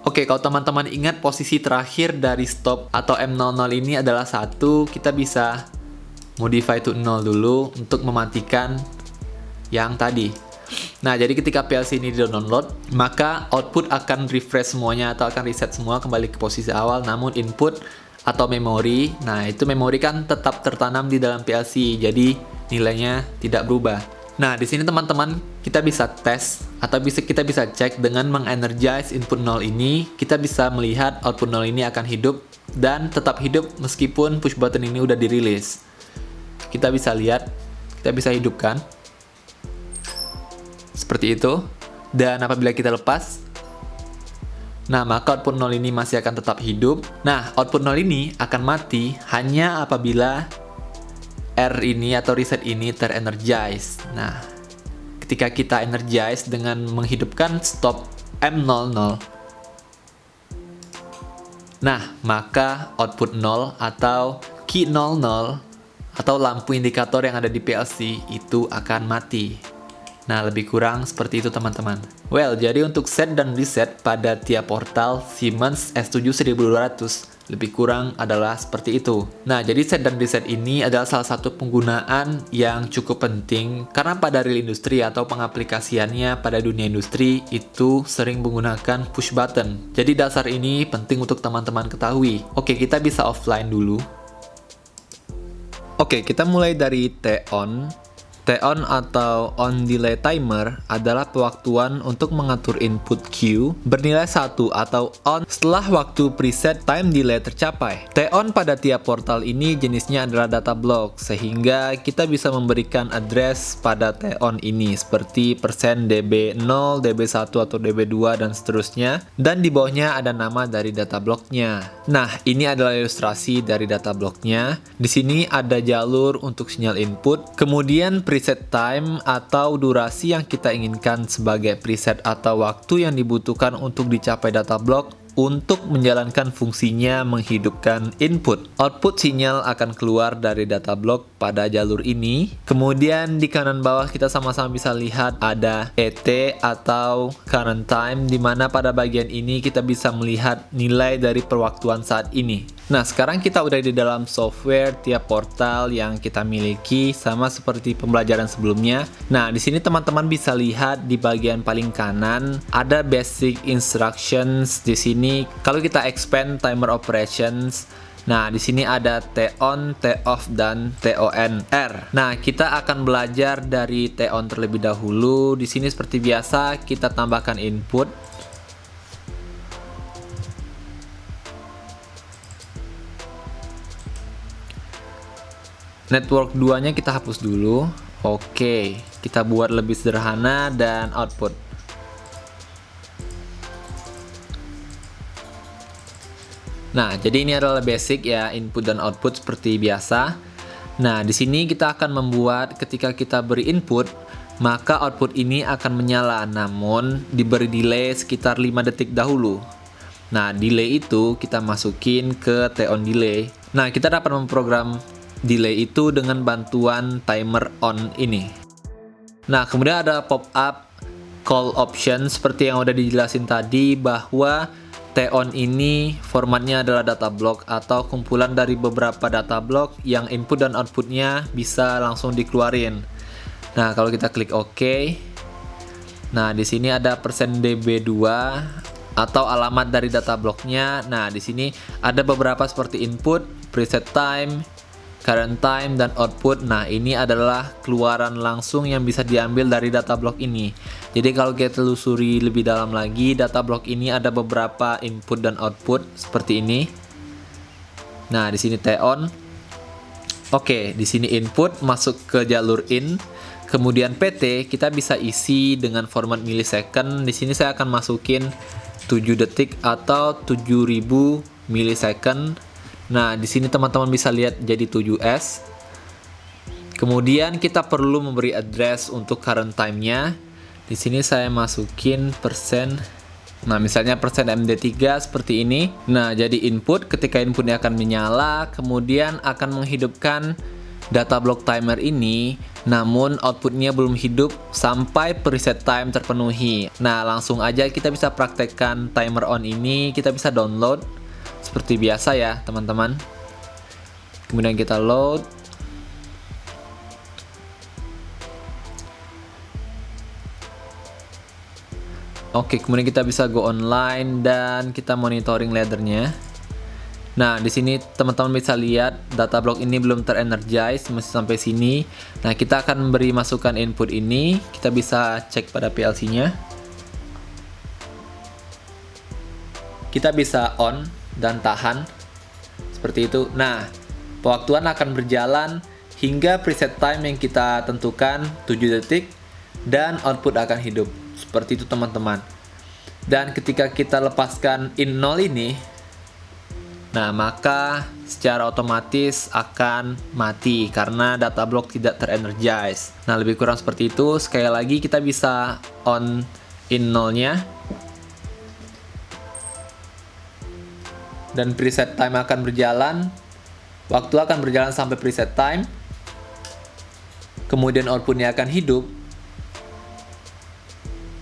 Oke, kalau teman-teman ingat posisi terakhir dari stop atau M00 ini adalah 1, kita bisa modify to 0 dulu untuk mematikan yang tadi. Nah, jadi ketika PLC ini di-download, maka output akan refresh semuanya atau akan reset semua kembali ke posisi awal, namun input atau memori, nah itu memori kan tetap tertanam di dalam PLC, jadi nilainya tidak berubah. Nah, di sini teman-teman kita bisa tes atau kita bisa cek dengan mengenergize input 0 ini, kita bisa melihat output 0 ini akan hidup dan tetap hidup meskipun push button ini udah dirilis. Kita bisa lihat, kita bisa hidupkan seperti itu. Dan apabila kita lepas, nah maka output 0 ini masih akan tetap hidup. Nah, output 0 ini akan mati hanya apabila R ini atau reset ini terenergize. Nah, ketika kita energize dengan menghidupkan stop M00, nah maka output 0 atau key 00 atau lampu indikator yang ada di PLC itu akan mati. Nah, lebih kurang seperti itu teman-teman. Well, jadi untuk set dan reset pada tiap portal Siemens S7 1200 lebih kurang adalah seperti itu. Nah, jadi set dan reset ini adalah salah satu penggunaan yang cukup penting karena pada real industri atau pengaplikasiannya pada dunia industri itu sering menggunakan push button. Jadi dasar ini penting untuk teman-teman ketahui. Oke, kita bisa offline dulu. Oke, kita mulai dari T-on. T-on atau on delay timer adalah pewaktuan untuk mengatur input Q bernilai 1 atau on setelah waktu preset time delay tercapai. T-on pada tiap portal ini jenisnya adalah data block, sehingga kita bisa memberikan address pada T-on ini seperti %db0, db1 atau db2 dan seterusnya, dan di bawahnya ada nama dari data blocknya. Nah, ini adalah ilustrasi dari data blocknya. Di sini ada jalur untuk sinyal input, kemudian preset time atau durasi yang kita inginkan sebagai preset atau waktu yang dibutuhkan untuk dicapai data block untuk menjalankan fungsinya menghidupkan input. Output sinyal akan keluar dari data block pada jalur ini. Kemudian di kanan bawah kita sama-sama bisa lihat ada ET atau current time, di mana pada bagian ini kita bisa melihat nilai dari perwaktuan saat ini. Nah, sekarang kita udah di dalam software tiap portal yang kita miliki, sama seperti pembelajaran sebelumnya. Nah, di sini teman-teman bisa lihat di bagian paling kanan ada basic instructions. Di sini kalau kita expand timer operations, nah di sini ada T-on, T-off dan T-on-R. Nah, kita akan belajar dari T-on terlebih dahulu. Di sini seperti biasa kita tambahkan input. Network 2-nya kita hapus dulu. Oke, kita buat lebih sederhana dan output. Nah, jadi ini adalah basic ya, input dan output seperti biasa. Nah, di sini kita akan membuat ketika kita beri input, maka output ini akan menyala, namun diberi delay sekitar 5 detik dahulu. Nah, delay itu kita masukin ke T-on delay. Nah, kita dapat memprogram delay itu dengan bantuan timer on ini. Nah, kemudian ada pop-up call option seperti yang udah dijelasin tadi, bahwa T-on ini formatnya adalah data block atau kumpulan dari beberapa data block yang input dan outputnya bisa langsung dikeluarin. Nah, kalau kita klik OK, nah di sini ada %db2 atau alamat dari data blocknya. Nah, di sini ada beberapa seperti input, preset time, current time, dan output. Nah, ini adalah keluaran langsung yang bisa diambil dari data block ini. Jadi kalau kita telusuri lebih dalam lagi, data block ini ada beberapa input dan output seperti ini. Nah, di sini T-on. Oke, di sini input masuk ke jalur in, kemudian PT kita bisa isi dengan format millisecond. Di sini saya akan masukin 7 detik atau 7000 millisecond. Nah, di sini teman-teman bisa lihat jadi 7S. Kemudian kita perlu memberi address untuk current time-nya. Di sini saya masukin persen. Nah, misalnya persen MD3 seperti ini. Nah, jadi input, ketika inputnya akan menyala, kemudian akan menghidupkan data block timer ini, namun outputnya belum hidup sampai preset time terpenuhi. Nah, langsung aja kita bisa praktekkan timer on ini. Kita bisa download seperti biasa ya, teman-teman. Kemudian kita load. Oke, kemudian kita bisa go online dan kita monitoring laddernya. Nah, di sini teman-teman bisa lihat data block ini belum terenergize, masih sampai sini. Nah, kita akan beri masukan input ini. Kita bisa cek pada PLC-nya. Kita bisa on dan tahan seperti itu. Nah, pewaktuan akan berjalan hingga preset time yang kita tentukan 7 detik dan output akan hidup. Seperti itu teman-teman. Dan ketika kita lepaskan in 0 ini, nah maka secara otomatis akan mati karena data block tidak terenergize. Nah, lebih kurang seperti itu. Sekali lagi kita bisa on in 0-nya. Dan preset time akan berjalan. Waktu akan berjalan sampai preset time. Kemudian outputnya akan hidup.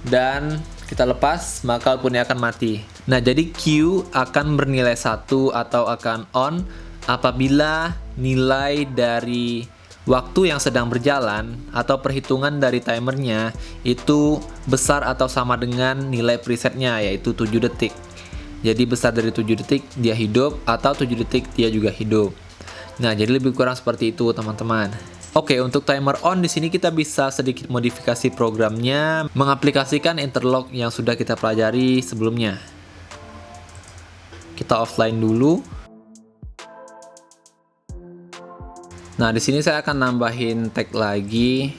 Dan kita lepas, maka outputnya akan mati. Nah, jadi Q akan bernilai 1 atau akan on apabila nilai dari waktu yang sedang berjalan atau perhitungan dari timernya itu besar atau sama dengan nilai presetnya, yaitu 7 detik. Jadi besar dari 7 detik dia hidup atau 7 detik dia juga hidup. Nah, jadi lebih kurang seperti itu, teman-teman. Oke, untuk timer on di sini kita bisa sedikit modifikasi programnya, mengaplikasikan interlock yang sudah kita pelajari sebelumnya. Kita offline dulu. Nah, di sini saya akan nambahin tag lagi.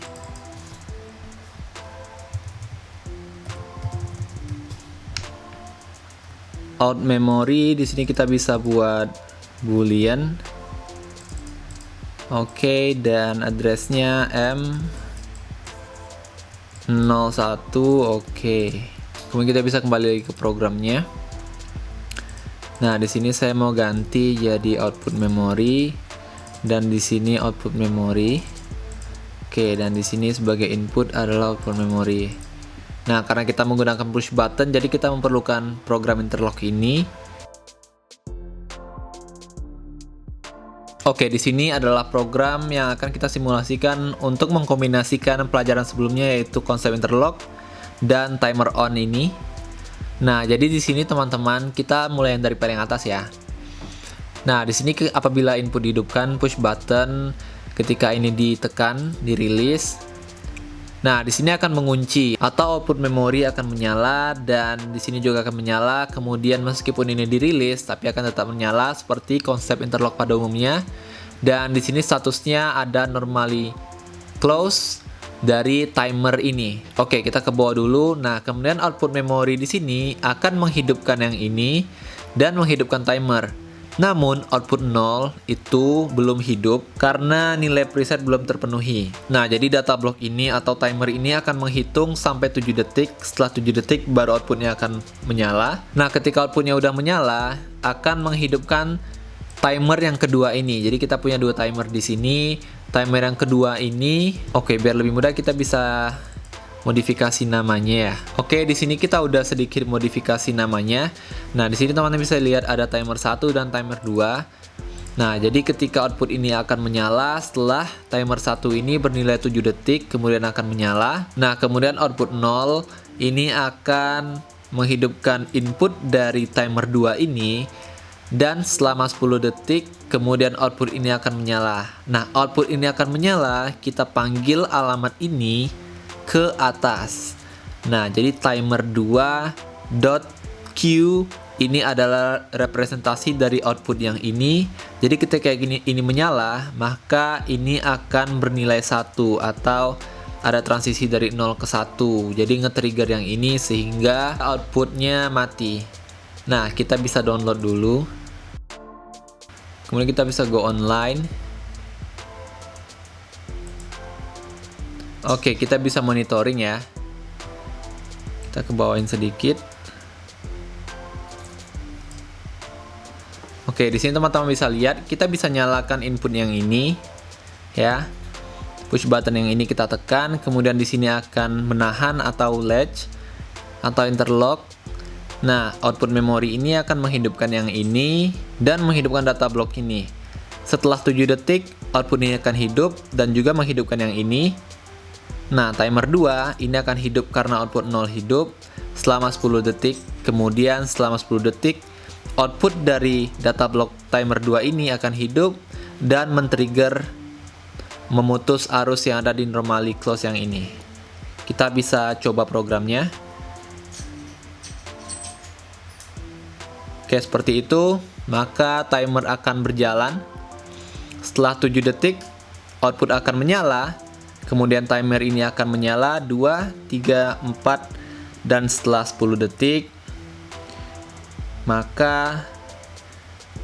Out memory di sini kita bisa buat boolean. Oke, dan addressnya M01. Oke. Kemudian kita bisa kembali lagi ke programnya. Nah, di sini saya mau ganti jadi output memory dan di sini output memory. Oke, dan di sini sebagai input adalah output memory. Nah, karena kita menggunakan push button, jadi kita memerlukan program interlock ini. Oke, di sini adalah program yang akan kita simulasikan untuk mengkombinasikan pelajaran sebelumnya, yaitu konsep interlock dan timer on ini. Nah, jadi di sini teman-teman kita mulai dari paling atas ya. Nah, di sini apabila input dihidupkan, push button, ketika ini ditekan, dirilis. Nah, di sini akan mengunci atau output memori akan menyala dan di sini juga akan menyala. Kemudian meskipun ini dirilis, tapi akan tetap menyala seperti konsep interlock pada umumnya. Dan di sini statusnya ada normally close dari timer ini. Oke, kita ke bawah dulu. Nah, kemudian output memori di sini akan menghidupkan yang ini dan menghidupkan timer. Namun output 0 itu belum hidup karena nilai preset belum terpenuhi. Nah, jadi data block ini atau timer ini akan menghitung sampai 7 detik. Setelah 7 detik baru outputnya akan menyala. Nah, ketika outputnya udah menyala, akan menghidupkan timer yang kedua ini. Jadi kita punya dua timer di sini. Timer yang kedua ini, oke, biar lebih mudah kita bisa modifikasi namanya ya. Oke, di sini kita udah sedikit modifikasi namanya. Nah, di sini teman-teman bisa lihat ada timer 1 dan timer 2. Nah, jadi ketika output ini akan menyala setelah timer 1 ini bernilai 7 detik, kemudian akan menyala. Nah, kemudian output 0 ini akan menghidupkan input dari timer 2 ini dan selama 10 detik kemudian output ini akan menyala. Nah, output ini akan menyala, kita panggil alamat ini ke atas. Nah, jadi timer 2.q ini adalah representasi dari output yang ini. Jadi ketika ini menyala, maka ini akan bernilai 1 atau ada transisi dari 0 ke 1. Jadi nge-trigger yang ini sehingga outputnya mati. Nah, kita bisa download dulu. Kemudian kita bisa go online. Oke, kita bisa monitoring ya. Kita ke bawahin sedikit. Oke, di sini teman-teman bisa lihat, kita bisa nyalakan input yang ini ya. Push button yang ini kita tekan, kemudian di sini akan menahan atau latch atau interlock. Nah, output memori ini akan menghidupkan yang ini dan menghidupkan data block ini. Setelah 7 detik, output ini akan hidup dan juga menghidupkan yang ini. Nah, timer 2 ini akan hidup karena output 0 hidup selama 10 detik. Kemudian selama 10 detik, output dari data block timer 2 ini akan hidup dan men-trigger memutus arus yang ada di normally close yang ini. Kita bisa coba programnya. Oke, seperti itu. Maka timer akan berjalan. Setelah 7 detik, output akan menyala. Kemudian timer ini akan menyala 2, 3, 4, dan setelah 10 detik, maka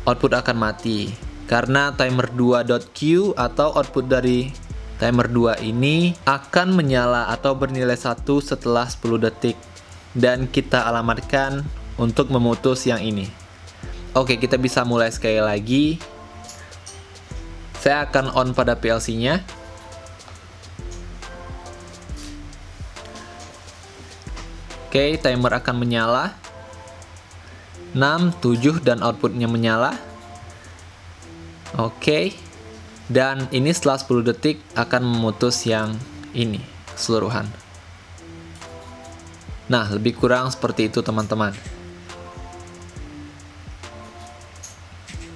output akan mati. Karena timer 2.q atau output dari timer 2 ini akan menyala atau bernilai 1 setelah 10 detik. Dan kita alamatkan untuk memutus yang ini. Oke, kita bisa mulai sekali lagi. Saya akan on pada PLC-nya. Oke, timer akan menyala. 6, 7, dan outputnya menyala. Oke, dan ini setelah 10 detik akan memutus yang ini keseluruhan. Nah, lebih kurang seperti itu teman-teman.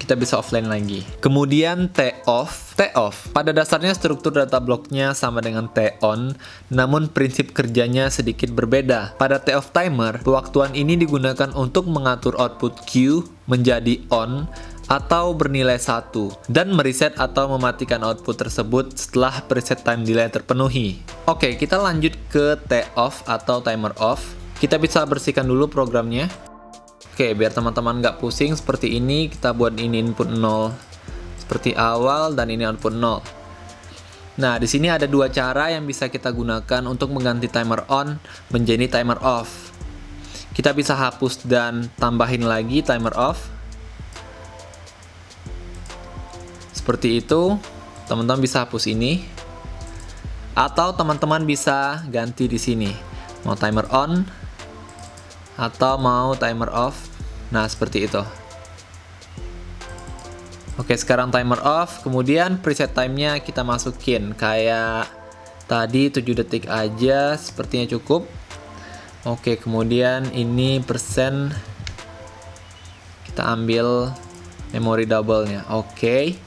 Kita bisa offline lagi. Kemudian T-off. T-off, pada dasarnya struktur data blocknya sama dengan T-on, namun prinsip kerjanya sedikit berbeda. Pada T-off timer, pewaktuan ini digunakan untuk mengatur output Q menjadi on atau bernilai 1 dan mereset atau mematikan output tersebut setelah preset time delay terpenuhi. Oke, kita lanjut ke T-off atau timer off. Kita bisa bersihkan dulu programnya. Oke, biar teman-teman nggak pusing seperti ini, kita buat ini input 0 seperti awal dan ini output 0. Nah, di sini ada dua cara yang bisa kita gunakan untuk mengganti timer on menjadi timer off. Kita bisa hapus dan tambahin lagi timer off. Seperti itu, teman-teman bisa hapus ini. Atau teman-teman bisa ganti di sini. Mau timer on atau mau timer off. Nah, seperti itu. Oke, sekarang timer off. Kemudian preset time-nya kita masukin. Kayak tadi 7 detik aja, sepertinya cukup. Oke, kemudian ini persen. Kita ambil memori double-nya. Oke.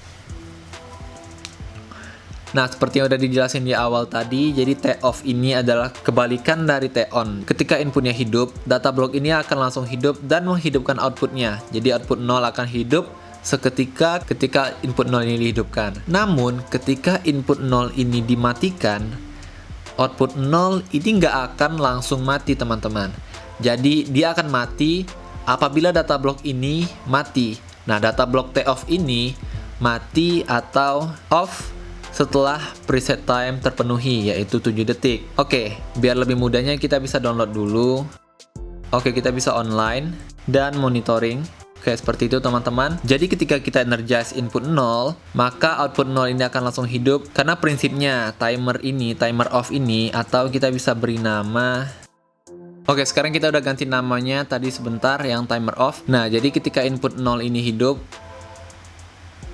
Nah, seperti yang udah dijelasin di awal tadi, jadi T-off ini adalah kebalikan dari T-on. Ketika inputnya hidup, data block ini akan langsung hidup dan menghidupkan outputnya. Jadi output 0 akan hidup seketika ketika input 0 ini dihidupkan. Namun, ketika input 0 ini dimatikan, output 0 ini nggak akan langsung mati, teman-teman. Jadi, dia akan mati apabila data block ini mati. Nah, data block T-off ini mati atau off setelah preset time terpenuhi, yaitu 7 detik. Oke, biar lebih mudahnya kita bisa download dulu. Oke, kita bisa online dan monitoring. Oke, seperti itu teman-teman. Jadi ketika kita energize input 0, maka output 0 ini akan langsung hidup. Karena prinsipnya timer ini, timer off ini, atau kita bisa beri nama. Oke, sekarang kita udah ganti namanya tadi sebentar yang timer off. Nah, jadi ketika input 0 ini hidup,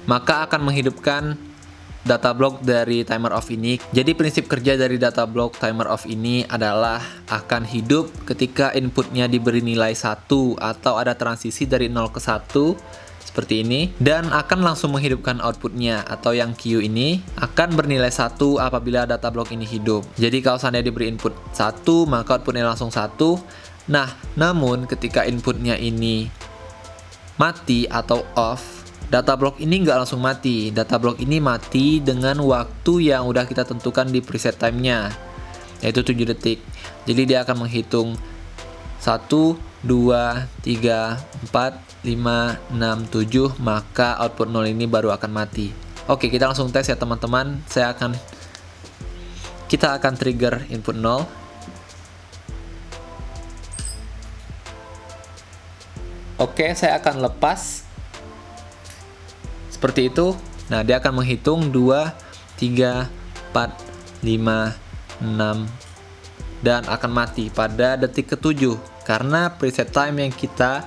maka akan menghidupkan data block dari timer off ini. Jadi prinsip kerja dari data block timer off ini adalah akan hidup ketika inputnya diberi nilai 1 atau ada transisi dari 0 ke 1 seperti ini, dan akan langsung menghidupkan outputnya atau yang Q ini akan bernilai 1 apabila data block ini hidup. Jadi kalau seandainya diberi input 1, maka outputnya langsung 1. Nah, namun ketika inputnya ini mati atau off, data block ini nggak langsung mati. Data block ini mati dengan waktu yang udah kita tentukan di preset time-nya. yaitu 7 detik. Jadi dia akan menghitung 1, 2, 3, 4, 5, 6, 7, maka output 0 ini baru akan mati. Oke, kita langsung tes ya teman-teman. Kita akan trigger input 0. Oke, saya akan lepas seperti itu. Nah, dia akan menghitung 2, 3, 4, 5, 6 dan akan mati pada detik ke-7 karena preset time yang kita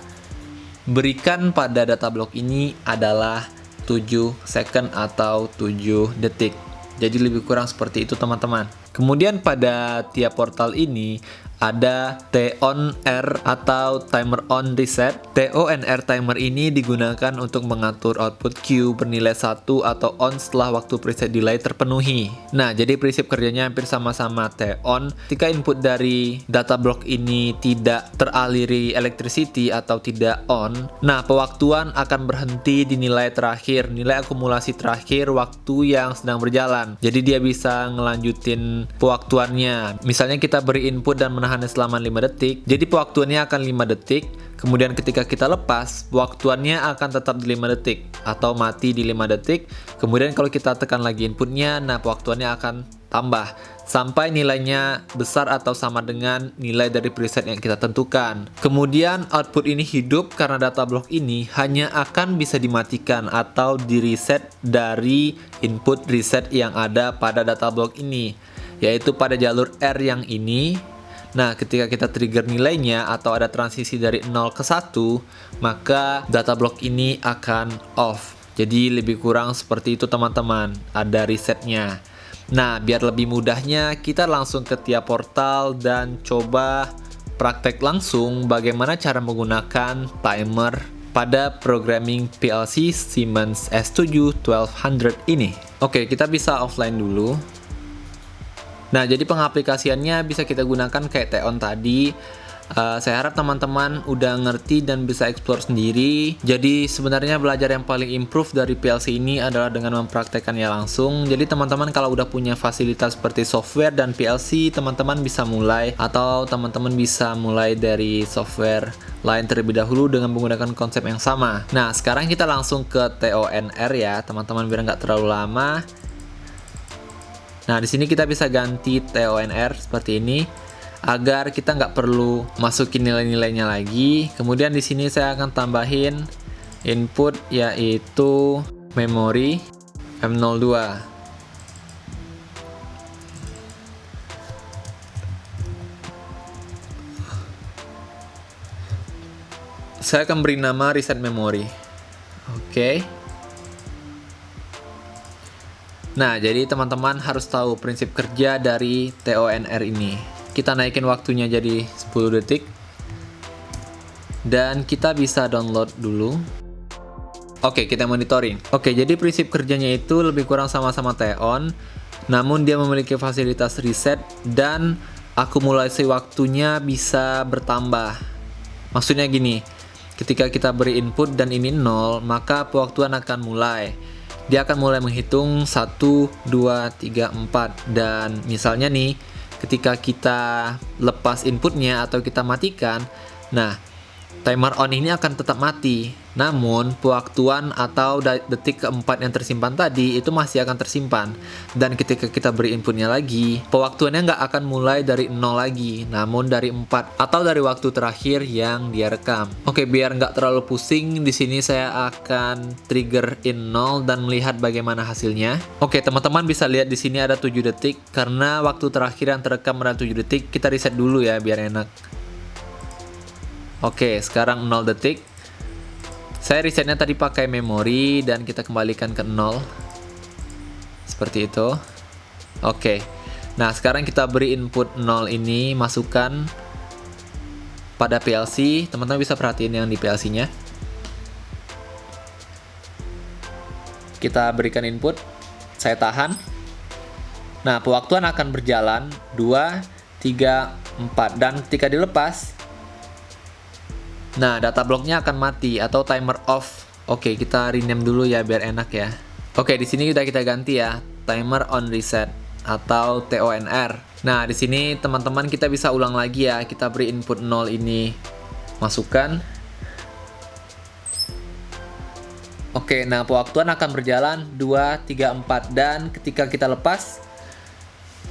berikan pada data block ini adalah 7 second atau 7 detik. Jadi lebih kurang seperti itu teman-teman. Kemudian pada tiap portal ini ada TONR atau timer on reset. TONR timer ini digunakan untuk mengatur output Q bernilai 1 atau on setelah waktu preset delay terpenuhi. Nah, jadi prinsip kerjanya hampir sama-sama TON. Ketika input dari data block ini tidak teraliri electricity atau tidak on, nah pewaktuan akan berhenti di nilai terakhir, nilai akumulasi terakhir waktu yang sedang berjalan. Jadi dia bisa ngelanjutin pewaktuannya. Misalnya kita beri input dan menahannya selama 5 detik, jadi pewaktuannya akan 5 detik. Kemudian ketika kita lepas, pewaktuannya akan tetap di 5 detik atau mati di 5 detik. Kemudian kalau kita tekan lagi inputnya, nah pewaktuannya akan tambah sampai nilainya besar atau sama dengan nilai dari preset yang kita tentukan. Kemudian output ini hidup karena data block ini hanya akan bisa dimatikan atau di reset dari input reset yang ada pada data block ini, yaitu pada jalur R yang ini. Nah, ketika kita trigger nilainya atau ada transisi dari 0 ke 1, maka data block ini akan off. Jadi lebih kurang seperti itu teman-teman, ada resetnya. Nah, biar lebih mudahnya kita langsung ke tiap portal dan coba praktek langsung bagaimana cara menggunakan timer pada programming PLC Siemens S7 1200 ini. Oke, kita bisa offline dulu. Nah, jadi pengaplikasiannya bisa kita gunakan kayak TON tadi. Saya harap teman-teman udah ngerti dan bisa explore sendiri. Jadi sebenarnya belajar yang paling improve dari PLC ini adalah dengan mempraktekannya langsung. Jadi teman-teman kalau udah punya fasilitas seperti software dan PLC, teman-teman bisa mulai, atau teman-teman bisa mulai dari software lain terlebih dahulu dengan menggunakan konsep yang sama. Nah, sekarang kita langsung ke TONR ya, teman-teman, biar nggak terlalu lama. Nah, di sini kita bisa ganti TONR seperti ini agar kita nggak perlu masukin nilai-nilainya lagi. Kemudian di sini saya akan tambahin input yaitu memori M02. Saya akan beri nama reset memory. Oke. Nah, jadi teman-teman harus tahu prinsip kerja dari TONR ini. Kita naikin waktunya jadi 10 detik. Dan kita bisa download dulu. Oke, kita monitoring. Oke, jadi prinsip kerjanya itu lebih kurang sama-sama TON. Namun dia memiliki fasilitas reset dan akumulasi waktunya bisa bertambah. Maksudnya gini, ketika kita beri input dan ini 0, maka pewaktuan akan mulai. Dia akan mulai menghitung 1, 2, 3, 4. Dan misalnya nih, ketika kita lepas inputnya atau kita matikan, nah timer on ini akan tetap mati. Namun pewaktuan atau detik keempat yang tersimpan tadi itu masih akan tersimpan. Dan ketika kita beri inputnya lagi, pewaktuannya nggak akan mulai dari 0 lagi, namun dari 4 atau dari waktu terakhir yang dia rekam. Oke, biar nggak terlalu pusing, di sini saya akan trigger in 0 dan melihat bagaimana hasilnya. Oke, teman-teman bisa lihat di sini ada 7 detik karena waktu terakhir yang terekam ada 7 detik. Kita reset dulu ya biar enak. Oke, sekarang 0 detik. Saya resetnya tadi pakai memori dan kita kembalikan ke 0. Seperti itu. Oke. Nah, sekarang kita beri input 0 ini, masukkan pada PLC. Teman-teman bisa perhatiin yang di PLC-nya. Kita berikan input. Saya tahan. Nah, pewaktuan akan berjalan 2, 3, 4. Dan ketika dilepas, nah, data blocknya akan mati atau timer off. Oke, kita rename dulu ya biar enak ya. Oke, di sini udah kita ganti ya, timer on reset atau TONR. Nah, di sini teman-teman kita bisa ulang lagi ya. Kita beri input 0 ini, masukkan. Oke, nah pewaktuan akan berjalan 2, 3, 4. Dan ketika kita lepas,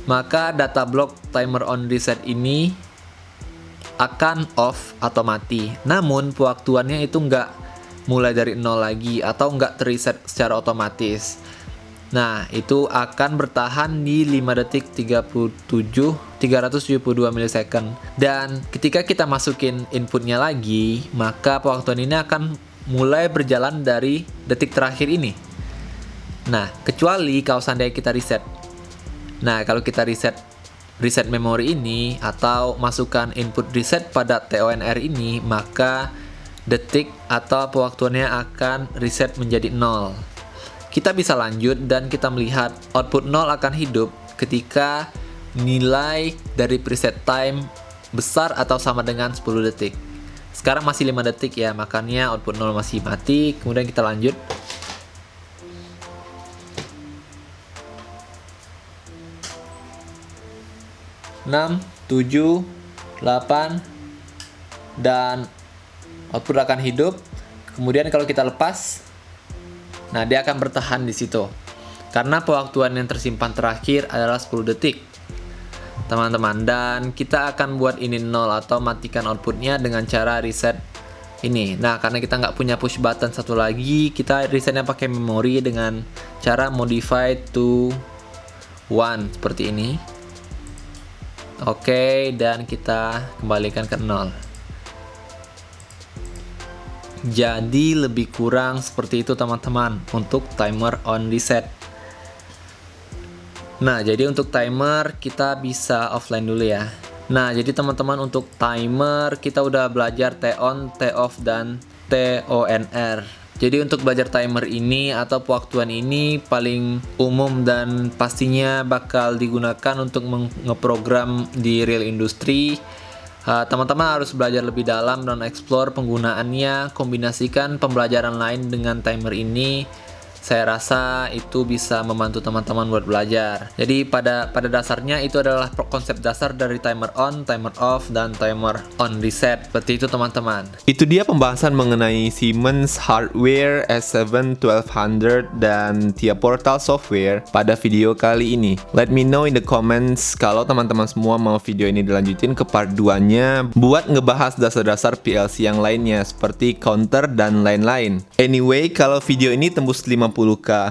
maka data block timer on reset ini akan off atau mati. Namun pewaktuannya itu nggak mulai dari 0 lagi atau nggak terreset secara otomatis. Nah, itu akan bertahan di 5 detik 372 milisecond. Dan ketika kita masukin inputnya lagi, maka pewaktuan ini akan mulai berjalan dari detik terakhir ini. Nah, kecuali kalau seandainya kita reset. Nah, kalau kita reset memori ini atau masukkan input reset pada TONR ini, maka detik atau pewaktuannya akan reset menjadi 0. Kita bisa lanjut dan kita melihat output 0 akan hidup ketika nilai dari preset time besar atau sama dengan 10 detik. Sekarang masih 5 detik ya, makanya output 0 masih mati. Kemudian kita lanjut. Enam, 7, 8, dan output akan hidup. Kemudian kalau kita lepas, nah, dia akan bertahan di situ. Karena pewaktuan yang tersimpan terakhir adalah 10 detik. Teman-teman, dan kita akan buat ini 0 atau matikan outputnya dengan cara reset ini. Nah, karena kita nggak punya push button satu lagi, kita resetnya pakai memori dengan cara modify to 1 seperti ini. Oke, dan kita kembalikan ke 0. Jadi lebih kurang seperti itu teman-teman untuk timer on reset. Nah, jadi untuk timer kita bisa offline dulu ya. Nah, jadi teman-teman untuk timer kita udah belajar T-on, T-off, dan TONR. Jadi untuk belajar timer ini atau pewaktuan ini paling umum dan pastinya bakal digunakan untuk ngeprogram di real industri. Teman-teman harus belajar lebih dalam dan explore penggunaannya, kombinasikan pembelajaran lain dengan timer ini. Saya rasa itu bisa membantu teman-teman buat belajar. Jadi pada dasarnya itu adalah konsep dasar dari timer on, timer off, dan timer on reset. Seperti itu teman-teman. Itu dia pembahasan mengenai Siemens Hardware S7-1200 dan TIA Portal Software pada video kali ini. Let me know in the comments kalau teman-teman semua mau video ini dilanjutin ke part 2-nya buat ngebahas dasar-dasar PLC yang lainnya seperti counter dan lain-lain. Anyway, kalau video ini tembus 50k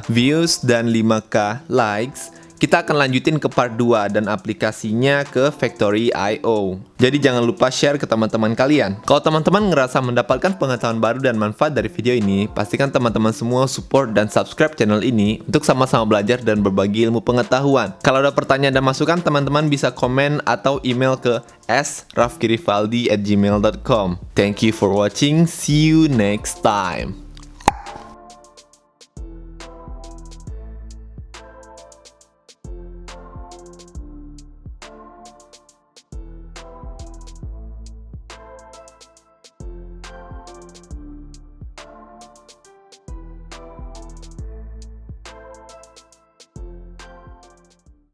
views dan 5k likes, kita akan lanjutin ke part 2 dan aplikasinya ke Factory.io. Jadi jangan lupa share ke teman-teman kalian. Kalau teman-teman ngerasa mendapatkan pengetahuan baru dan manfaat dari video ini, pastikan teman-teman semua support dan subscribe channel ini untuk sama-sama belajar dan berbagi ilmu pengetahuan. Kalau ada pertanyaan dan masukan, teman-teman bisa komen atau email ke srafkirivaldi@gmail.com. Thank you for watching. See you next time.